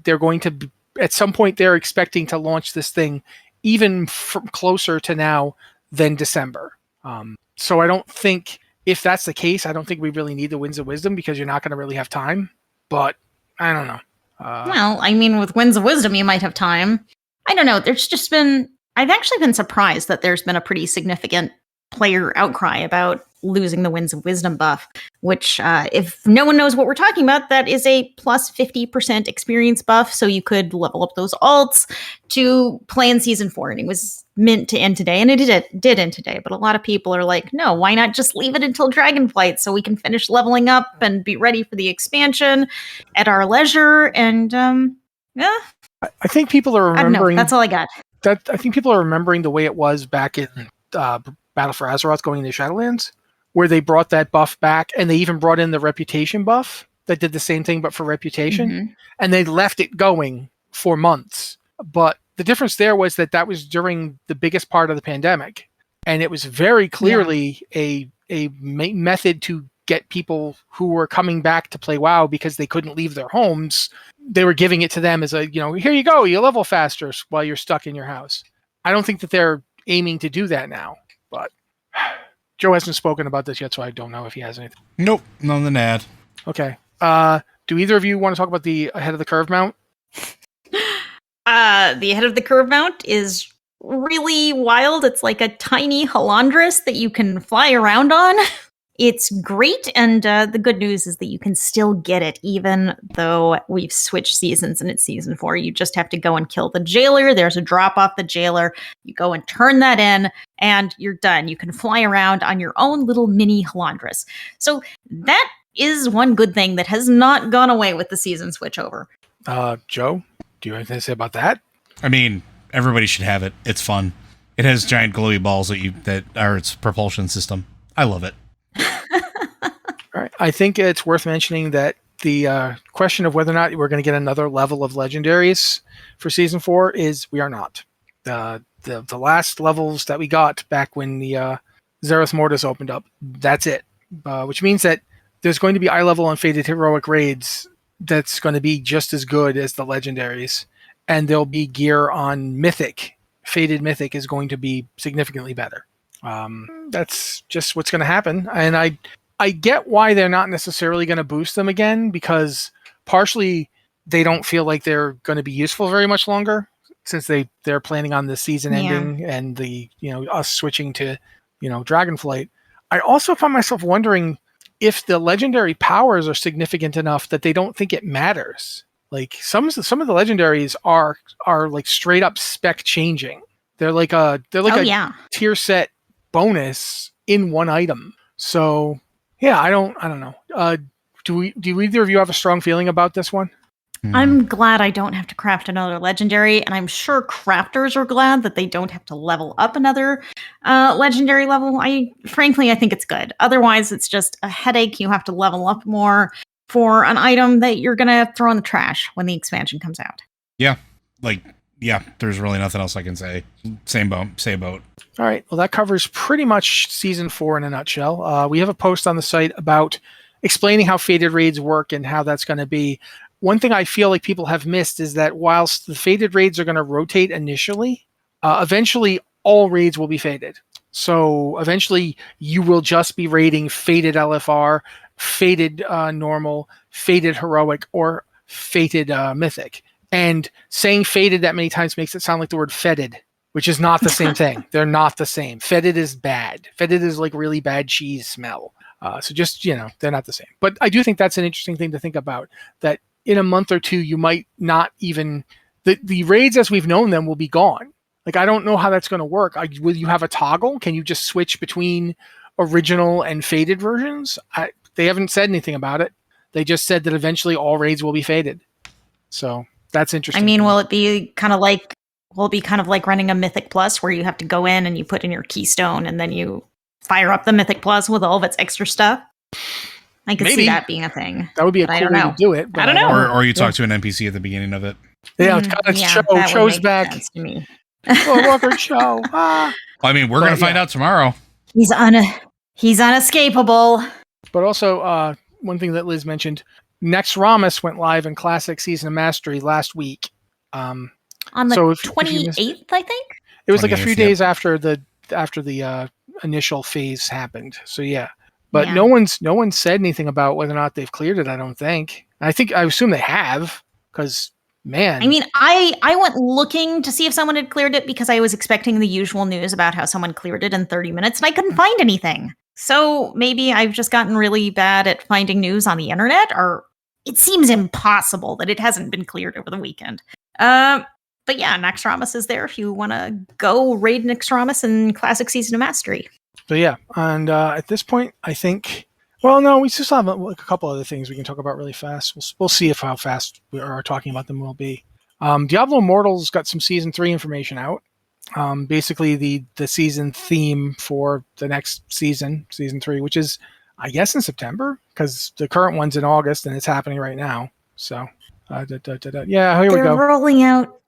they're going to at some point they're expecting to launch this thing even closer to now than December. So I don't think, if that's the case, I don't think we really need the Winds of Wisdom because you're not going to really have time. But I don't know. With Winds of Wisdom, you might have time. I don't know. I've actually been surprised that there's been a pretty significant player outcry about losing the Winds of Wisdom buff, which, if no one knows what we're talking about, that is a plus 50% experience buff, so you could level up those alts to play in Season 4, and it was meant to end today, and it did end today, but a lot of people are like, no, why not just leave it until Dragonflight so we can finish leveling up and be ready for the expansion at our leisure, and, I think people are remembering... I don't know, that's all I got. I think people are remembering the way it was back in Battle for Azeroth going into Shadowlands, where they brought that buff back, and they even brought in the reputation buff that did the same thing but for reputation, and they left it going for months. But the difference there was that was during the biggest part of the pandemic, and it was very clearly a method to get people who were coming back to play WoW because they couldn't leave their homes. They were giving it to them as a, here you go, you level faster while you're stuck in your house. I don't think that they're aiming to do that now, but Joe hasn't spoken about this yet, so I don't know if he has anything. Nope, nothing to add. Okay. Do either of you want to talk about the ahead of the curve mount? The ahead of the curve mount is really wild. It's like a tiny Halandris that you can fly around on. It's great, and the good news is that you can still get it, even though we've switched seasons and it's season 4. You just have to go and kill the jailer. There's a drop off the jailer. You go and turn that in, and you're done. You can fly around on your own little mini Halandris. So that is one good thing that has not gone away with the season switchover. Joe, do you have anything to say about that? I mean, everybody should have it. It's fun. It has giant glowy balls that are its propulsion system. I love it. All right. I think it's worth mentioning that the question of whether or not we're going to get another level of legendaries for season 4 is we are not. The last levels that we got back when the Zereth Mortis opened up, that's it. Which means that there's going to be eye level and Fated Heroic raids that's going to be just as good as the legendaries. And there'll be gear on Mythic. Fated Mythic is going to be significantly better. That's just what's going to happen. And I get why they're not necessarily going to boost them again, because partially they don't feel like they're going to be useful very much longer, since they're planning on the season ending and the us switching to Dragonflight. I also find myself wondering if the legendary powers are significant enough that they don't think it matters. Like some of the legendaries are like straight up spec changing. They're like a tier set bonus in one item. So yeah, I don't know. Do either of you have a strong feeling about this one? I'm glad I don't have to craft another legendary, and I'm sure crafters are glad that they don't have to level up another legendary level. Frankly, I think it's good. Otherwise, it's just a headache. You have to level up more for an item that you're going to throw in the trash when the expansion comes out. Yeah. There's really nothing else I can say. Same boat. All right. Well, that covers pretty much season 4 in a nutshell. We have a post on the site about explaining how Fated raids work and how that's going to be. One thing I feel like people have missed is that whilst the Fated raids are going to rotate initially, eventually all raids will be Fated. So eventually you will just be raiding Fated LFR, Fated Normal, Fated Heroic, or Fated Mythic. And saying Fated that many times makes it sound like the word fetid, which is not the same thing. They're not the same. Fetid is bad. Fetid is like really bad cheese smell. So just, they're not the same. But I do think that's an interesting thing to think about, that in a month or two, you might not even... The raids as we've known them will be gone. Like, I don't know how that's going to work. Will you have a toggle? Can you just switch between original and Fated versions? They haven't said anything about it. They just said that eventually all raids will be Fated. So that's interesting. I mean, will it be kind of like running a Mythic Plus, where you have to go in and you put in your keystone and then you fire up the Mythic Plus with all of its extra stuff? I could see that being a thing. That would be a cool way to do it. But I don't know. Or you talk to an NPC at the beginning of it. Yeah, it's Cho's back. Sense to me. Walker Cho. I mean, we're going to find out tomorrow. He's unescapable. But also, one thing that Liz mentioned, Nexramas went live in Classic Season of Mastery last week. On the 28th, I think? It was like a few days after the initial phase happened. So yeah. But no one's said anything about whether or not they've cleared it, I don't think. I assume they have, because man. I mean, I went looking to see if someone had cleared it, because I was expecting the usual news about how someone cleared it in 30 minutes, and I couldn't find anything. So maybe I've just gotten really bad at finding news on the internet, or it seems impossible that it hasn't been cleared over the weekend. But yeah, Nexramas is there if you want to go raid Nexramas in Classic Season of Mastery. So yeah, and at this point, I think... Well, no, we still have a couple other things we can talk about really fast. We'll see how fast we are talking about them will be. Diablo Immortal's got some Season 3 information out. Basically, the season theme for the next season, Season 3, which is, I guess, in September, because the current one's in August, and it's happening right now. So, yeah, here we go. They're rolling out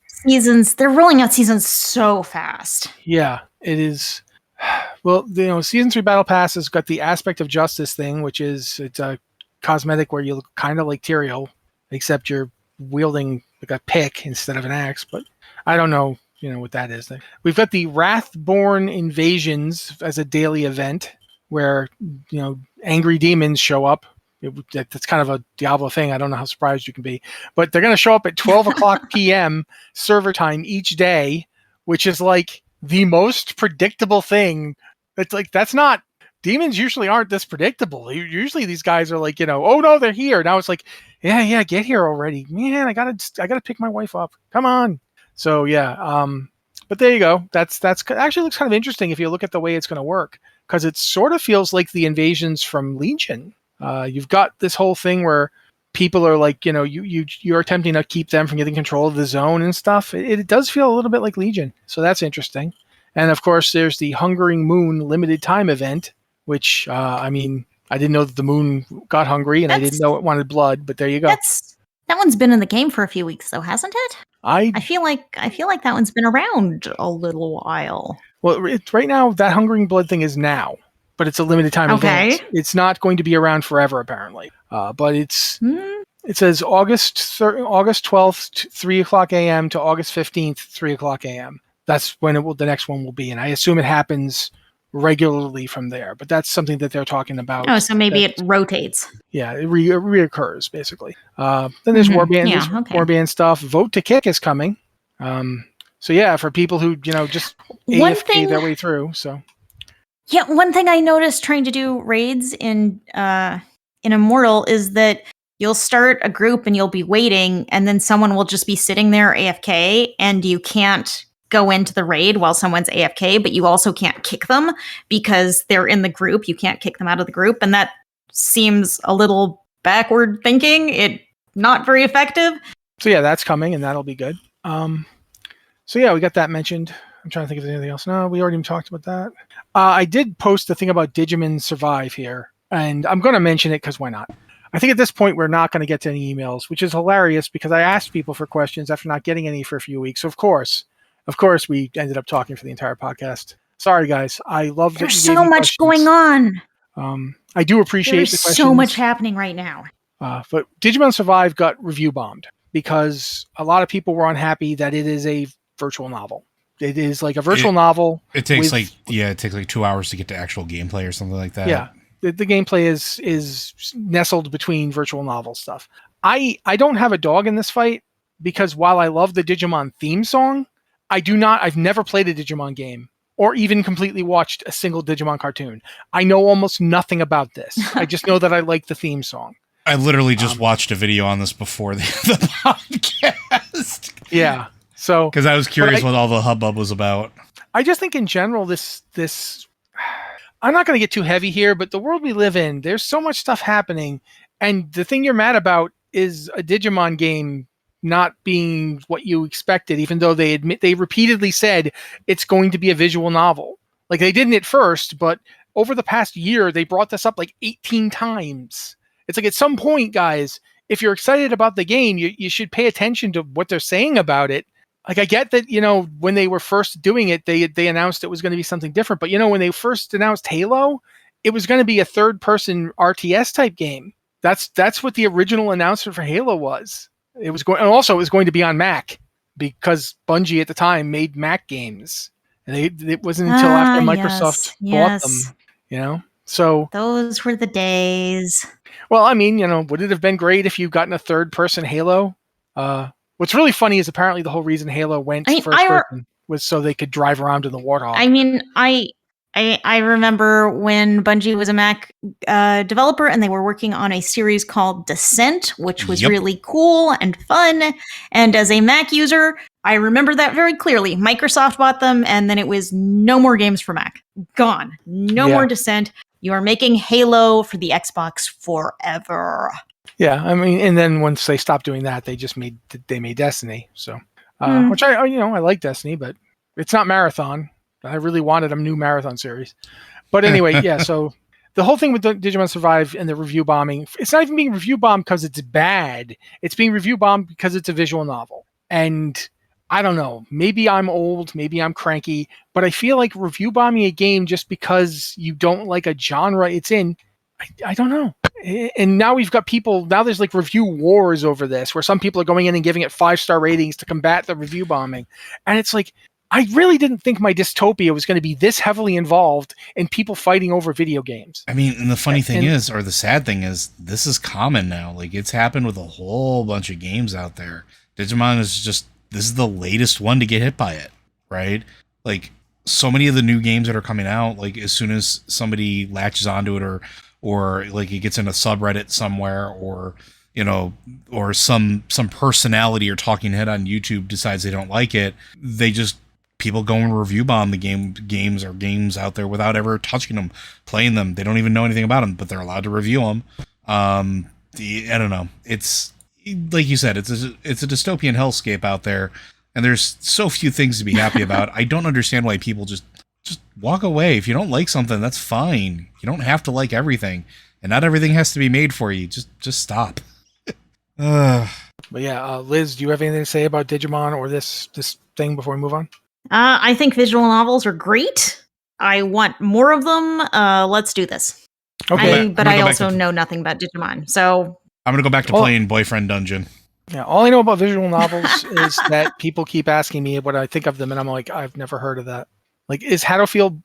seasons so fast. Yeah, it is. Well, Season 3 Battle Pass has got the Aspect of Justice thing, which is it's a cosmetic where you look kind of like Tyrael, except you're wielding like a pick instead of an axe. But I don't know, what that is. We've got the Wrathborn Invasions as a daily event where, angry demons show up. That's kind of a Diablo thing. I don't know how surprised you can be. But they're going to show up at 12 o'clock p.m. server time each day, which is like the most predictable thing. It's like, that's not, demons usually aren't this predictable. Usually these guys are like, oh no, they're here. Now it's like, yeah, get here already. Man, I gotta pick my wife up. Come on. So yeah, but there you go. That's actually looks kind of interesting if you look at the way it's going to work, because it sort of feels like the invasions from Legion. You've got this whole thing where people are like, you're attempting to keep them from getting control of the zone and stuff. It does feel a little bit like Legion, so that's interesting. And of course, there's the Hungering Moon limited time event, which I didn't know that the moon got hungry, and I didn't know it wanted blood. But there you go. That one's been in the game for a few weeks, though, hasn't it? I feel like that one's been around a little while. Well, right now that Hungering Blood thing is now, but it's a limited time event. It's not going to be around forever, apparently. But it says August 12th, 3 o'clock a.m. to August 15th, 3 o'clock a.m. That's when the next one will be, and I assume it happens regularly from there. But that's something that they're talking about. Oh, so maybe it rotates. Yeah, it reoccurs basically. Then there's Warband, Warband stuff. Vote to Kick is coming. So yeah, for people who just AFK their way through. So yeah, one thing I noticed trying to do raids in Immortal is that you'll start a group and you'll be waiting, and then someone will just be sitting there AFK, and you can't go into the raid while someone's AFK, but you also can't kick them because they're in the group. You can't kick them out of the group, and that seems a little backward thinking. It not very effective. So yeah, that's coming, and that'll be good. So yeah, we got that mentioned. I'm trying to think if there's anything else. No, we already talked about that. I did post the thing about Digimon Survive here, and I'm going to mention it because why not? I think at this point we're not going to get to any emails, which is hilarious because I asked people for questions after not getting any for a few weeks. So of course, we ended up talking for the entire podcast. Sorry, guys. I love that. There's so much going on. I do appreciate the questions. There's so much happening right now. But Digimon Survive got review bombed because a lot of people were unhappy that it is a virtual novel. It is like a virtual novel. It takes like 2 hours to get to actual gameplay or something like that. Yeah. The gameplay is nestled between virtual novel stuff. I don't have a dog in this fight because while I love the Digimon theme song, I've never played a Digimon game or even completely watched a single Digimon cartoon. I know almost nothing about this. I just know that I like the theme song. I literally just watched a video on this before the podcast. Yeah. So, because I was curious what all the hubbub was about. I just think in general, this I'm not going to get too heavy here, but the world we live in, there's so much stuff happening, and the thing you're mad about is a Digimon game not being what you expected, even though they repeatedly said it's going to be a visual novel. Like they didn't at first, but over the past year, they brought this up like 18 times. It's like at some point, guys, if you're excited about the game, you should pay attention to what they're saying about it. Like I get that, when they were first doing it, they announced it was going to be something different. But when they first announced Halo, it was going to be a third-person RTS type game. That's what the original announcement for Halo was. It was going to be on Mac because Bungie at the time made Mac games, and it wasn't until after Microsoft bought them. So those were the days. Well, would it have been great if you'd gotten a third-person Halo? What's really funny is apparently the whole reason Halo went first person was so they could drive around in the Warthog. I remember when Bungie was a Mac developer and they were working on a series called Descent, which was really cool and fun. And as a Mac user, I remember that very clearly. Microsoft bought them, and then it was no more games for Mac. Gone. No more Descent. You are making Halo for the Xbox forever. Yeah, and then once they stopped doing that, they made Destiny. So, which I like Destiny, but it's not Marathon. I really wanted a new Marathon series. But anyway, yeah. So the whole thing with the Digimon Survive and the review bombing, it's not even being review bombed because it's bad. It's being review bombed because it's a visual novel. And I don't know. Maybe I'm old, maybe I'm cranky, but I feel like review bombing a game just because you don't like a genre it's in, I don't know. And now we've got people, now there's like review wars over this, where some people are going in and giving it 5-star ratings to combat the review bombing. And it's like, I really didn't think my dystopia was going to be this heavily involved in people fighting over video games. I mean, and the funny thing is, or the sad thing is, this is common now. Like, it's happened with a whole bunch of games out there. Digimon is just, this is the latest one to get hit by it, right? Like, so many of the new games that are coming out, like, as soon as somebody latches onto it, or like it gets in a subreddit somewhere, or, you know, or some personality or talking head on YouTube decides they don't like it, people go and review bomb the games out there without ever touching them, playing them. They don't even know anything about them, but they're allowed to review them. I don't know. It's like you said, it's a dystopian hellscape out there, and there's so few things to be happy about. I don't understand why people just walk away. If you don't like something, that's fine. You don't have to like everything, and not everything has to be made for you. Just stop. But yeah, Liz, do you have anything to say about Digimon or this thing before we move on? I think visual novels are great. I want more of them. Let's do this. Okay. But I also know nothing about Digimon, so I'm going to go back to playing Boyfriend Dungeon. Yeah, all I know about visual novels is that people keep asking me what I think of them, and I'm like, I've never heard of that. Like, is Haddlefield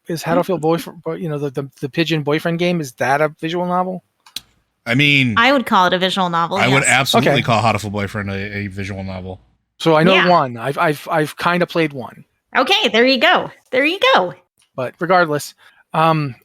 Boyfriend, you know, the pigeon boyfriend game, is that a visual novel? I mean, I would call it a visual novel. I would absolutely call Haddlefield Boyfriend a visual novel. So I know one. I've kind of played one. Okay, there you go. But regardless,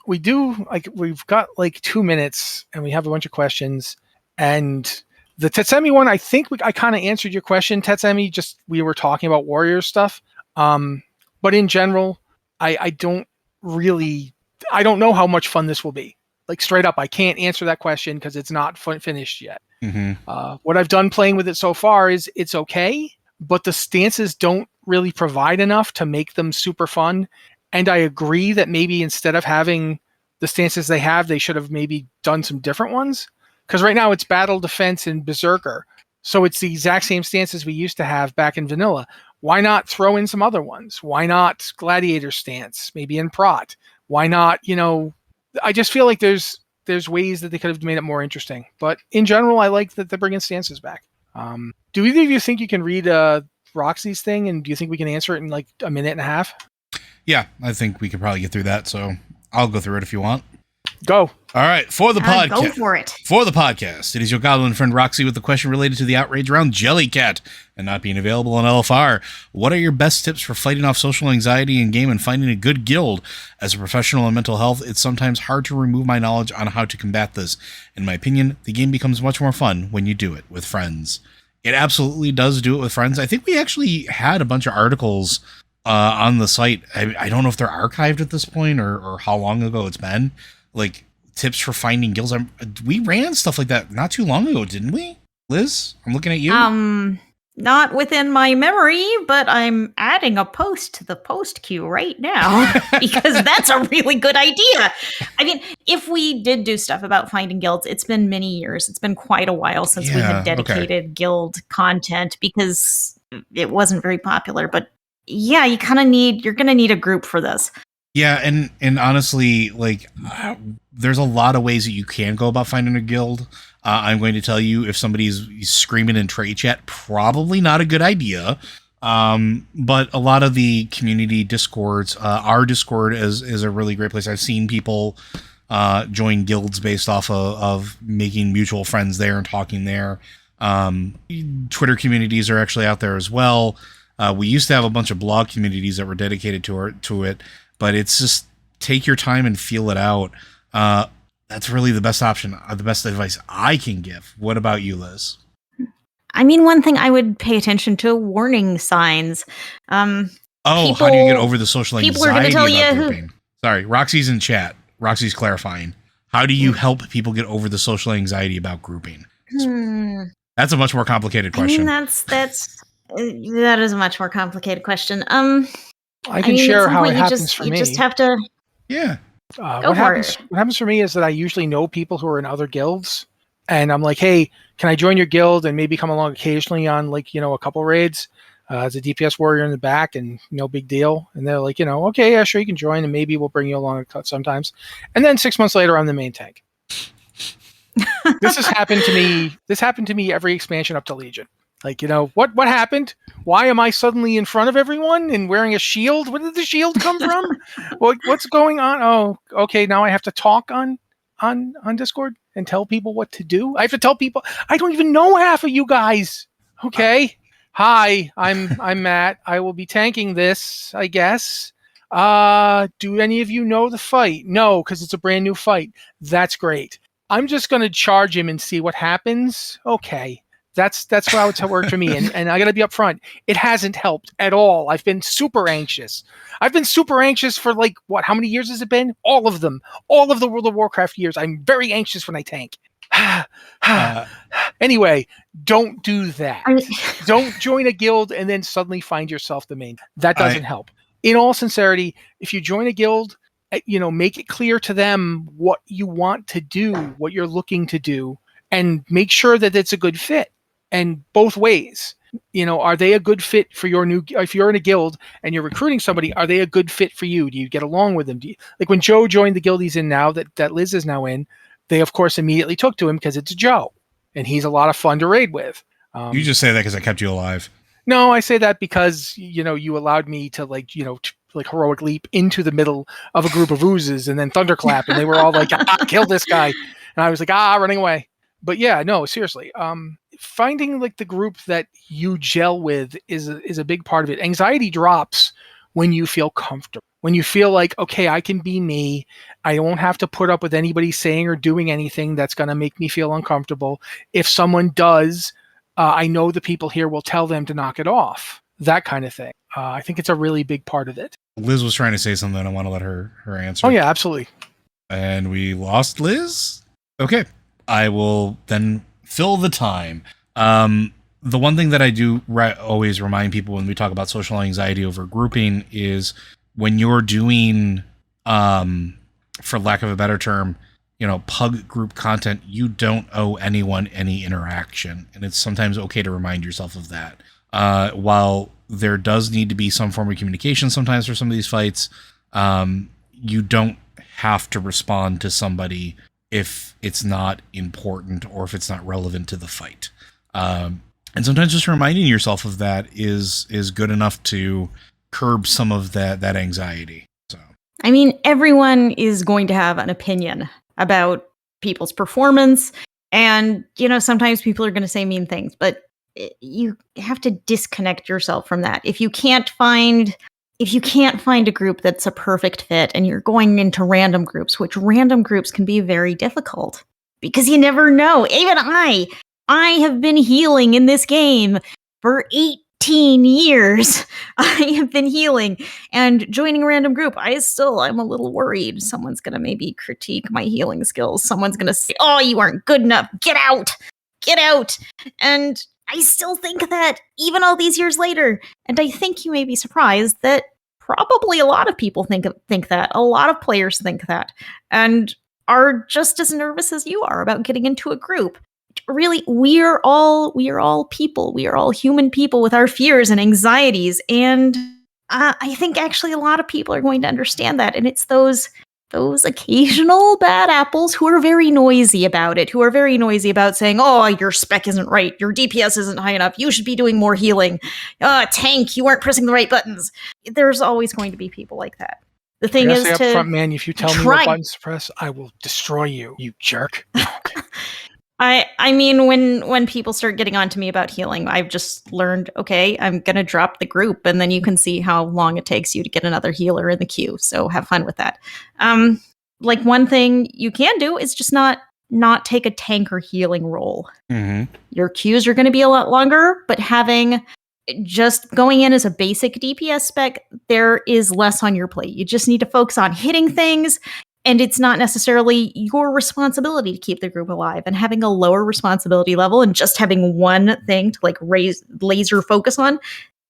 we've got like 2 minutes, and we have a bunch of questions. And the Tetsemi one, I think I kind of answered your question, Tetsemi. Just we were talking about Warriors stuff. But in general, I don't know how much fun this will be. Like, straight up, I can't answer that question because it's not finished yet. Mm-hmm. What I've done playing with it so far is it's okay, but the stances don't really provide enough to make them super fun. And I agree that maybe instead of having the stances they have, they should have maybe done some different ones. Because right now it's Battle, Defense, and Berserker. So it's the exact same stances we used to have back in vanilla. Why not throw in some other ones? Why not Gladiator stance, maybe in Prot? Why not, I just feel like there's ways that they could have made it more interesting. But in general, I like that they're bringing stances back. Do either of you think you can read Roxy's thing, and do you think we can answer it in like a minute and a half? Yeah, I think we could probably get through that, so I'll go through it if you want. Go. All right, for the podcast. Go for it. For the podcast, it is your goblin friend Roxy with the question related to the outrage around Jellycat and not being available on LFR. What are your best tips for fighting off social anxiety in game and finding a good guild? As a professional in mental health, it's sometimes hard to remove my knowledge on how to combat this. In my opinion, the game becomes much more fun when you do it with friends. It absolutely does do it with friends. I think we actually had a bunch of articles on the site. I don't know if they're archived at this point or how long ago it's been. Like, tips for finding guilds. We ran stuff like that not too long ago, didn't we? Liz, I'm looking at you. Not within my memory, but I'm adding a post to the post queue right now because that's a really good idea. I mean, if we did do stuff about finding guilds, it's been many years. It's been quite a while since we had dedicated guild content because it wasn't very popular. But yeah, you're going to need a group for this. Yeah, and honestly, like, there's a lot of ways that you can go about finding a guild. I'm going to tell you, if somebody's screaming in trade chat, probably not a good idea. But a lot of the community discords, our Discord is a really great place. I've seen people join guilds based off of making mutual friends there and talking there. Twitter communities are actually out there as well. We used to have a bunch of blog communities that were dedicated to it. But it's just take your time and feel it out. That's really the best option, the best advice I can give. What about you, Liz? I mean, one thing I would pay attention to, warning signs. How do you get over the social anxiety people are going to tell about you grouping? Sorry, Roxy's in chat. Roxy's clarifying. How do you help people get over the social anxiety about grouping? That's a much more complicated question. I mean, that is a much more complicated question. I can share how it happens for me. You just have to... Yeah. What happens for me is that I usually know people who are in other guilds, and I'm like, hey, can I join your guild and maybe come along occasionally on, like, a couple raids? as a DPS warrior in the back, and no big deal. And they're like, okay, yeah, sure, you can join, and maybe we'll bring you along sometimes. And then 6 months later, I'm the main tank. This has happened to me. This happened to me every expansion up to Legion. Like, what happened? Why am I suddenly in front of everyone and wearing a shield? Where did the shield come from? What's going on? Oh, okay. Now I have to talk on Discord and tell people what to do. I have to tell people. I don't even know half of you guys. Okay. Hi, I'm Matt. I will be tanking this, I guess. Do any of you know the fight? No, because it's a brand new fight. That's great. I'm just going to charge him and see what happens. Okay. That's how it's worked for me. And I got to be upfront. It hasn't helped at all. I've been super anxious. I've been super anxious for how many years has it been? All of them. All of the World of Warcraft years. I'm very anxious when I tank. Anyway, don't do that. Don't join a guild and then suddenly find yourself the main. That doesn't help. In all sincerity, if you join a guild, make it clear to them what you want to do, what you're looking to do, and make sure that it's a good fit. And both ways, are they a good fit for if you're in a guild and you're recruiting somebody, are they a good fit for you? Do you get along with them? Like when Joe joined the guild he's in now, that Liz is now in, they of course immediately took to him because it's Joe and he's a lot of fun to raid with. You just say that because I kept you alive. No, I say that because, you allowed me to heroic leap into the middle of a group of oozes and then thunderclap and they were all like, kill this guy. And I was like, running away. But yeah, no, seriously. Finding the group that you gel with is a big part of it. Anxiety drops when you feel comfortable. When you feel like, okay, I can be me. I won't have to put up with anybody saying or doing anything that's going to make me feel uncomfortable. If someone does, I know the people here will tell them to knock it off. That kind of thing. I think it's a really big part of it. Liz was trying to say something. I want to let her answer. Oh, yeah, absolutely. And we lost Liz? Okay. I will then fill the time. The one thing that I do always remind people when we talk about social anxiety over grouping is when you're doing, for lack of a better term, pug group content, you don't owe anyone any interaction. And it's sometimes okay to remind yourself of that. While there does need to be some form of communication sometimes for some of these fights, you don't have to respond to somebody if it's not important or if it's not relevant to the fight. And sometimes just reminding yourself of that is good enough to curb some of that anxiety. So, I mean, everyone is going to have an opinion about people's performance. And, sometimes people are going to say mean things, but you have to disconnect yourself from that. If you can't find a group that's a perfect fit and you're going into random groups, which random groups can be very difficult because you never know. Even I have been healing in this game for 18 years. I have been healing and joining a random group. I'm a little worried. Someone's going to maybe critique my healing skills. Someone's going to say, oh, you aren't good enough. Get out. And I still think that even all these years later, and I think you may be surprised that probably a lot of people think that. A lot of players think that and are just as nervous as you are about getting into a group. Really, we are all people. We are all human people with our fears and anxieties. And I think actually a lot of people are going to understand that. And it's those occasional bad apples who are very noisy about it, who are very noisy about saying, oh, your spec isn't right. Your DPS isn't high enough. You should be doing more healing. Tank, you weren't pressing the right buttons. There's always going to be people like that. The thing is to... Up front, man, if you tell me what buttons to press, I will destroy you, you jerk. I mean, when people start getting on to me about healing, I've just learned, okay, I'm going to drop the group and then you can see how long it takes you to get another healer in the queue. So have fun with that. One thing you can do is just not take a tank or healing role. Mm-hmm. Your queues are going to be a lot longer, but just going in as a basic DPS spec, there is less on your plate. You just need to focus on hitting things. And it's not necessarily your responsibility to keep the group alive, and having a lower responsibility level and just having one thing to raise laser focus on,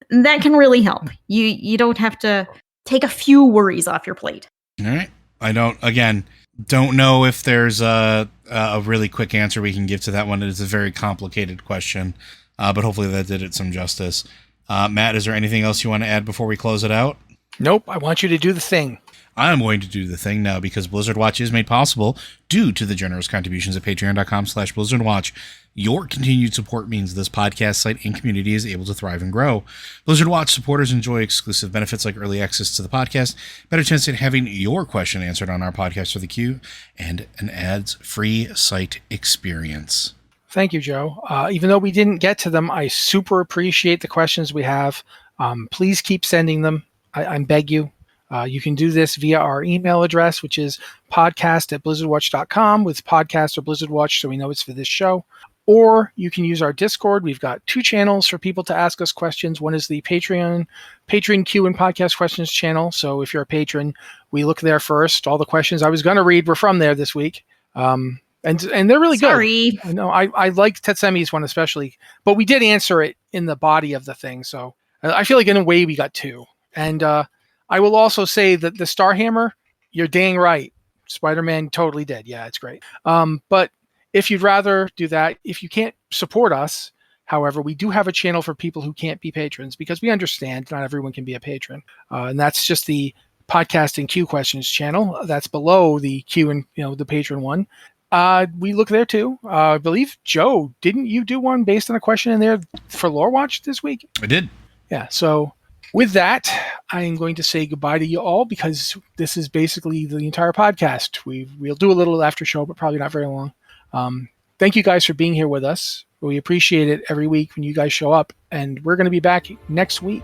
that can really help. You don't have to take a few worries off your plate. All right. I don't know if there's a really quick answer we can give to that one. It is a very complicated question, but hopefully that did it some justice. Matt, is there anything else you want to add before we close it out? Nope. I want you to do the thing. I'm going to do the thing now because Blizzard Watch is made possible due to the generous contributions at patreon.com/BlizzardWatch. Your continued support means this podcast site and community is able to thrive and grow. Blizzard Watch supporters enjoy exclusive benefits like early access to the podcast, better chance at having your question answered on our podcast for the queue, and an ads-free site experience. Thank you, Joe. Even though we didn't get to them, I super appreciate the questions we have. Please keep sending them. I beg you. You can do this via our email address, which is podcast@blizzardwatch.com with podcast or Blizzard Watch, so we know it's for this show. Or you can use our Discord. We've got 2 channels for people to ask us questions. One is the Patreon Q and Podcast Questions channel. So if you're a patron, we look there first. All the questions I was going to read were from there this week. And they're really Sorry. good. No, I like Tetsemi's one especially, but we did answer it in the body of the thing. So I feel like in a way we got 2. And I will also say that the Starhammer, you're dang right. Spider-Man totally did. Yeah, it's great. But if you'd rather do that, if you can't support us, however, we do have a channel for people who can't be patrons because we understand not everyone can be a patron. And that's just the Podcast and Q Questions channel. That's below the Q and the patron one. We look there too. I believe, Joe, didn't you do one based on a question in there for Lore Watch this week? I did. Yeah, so with that, I am going to say goodbye to you all because this is basically the entire podcast. We'll do a little after show, but probably not very long. Thank you guys for being here with us. We appreciate it every week when you guys show up, and we're going to be back next week.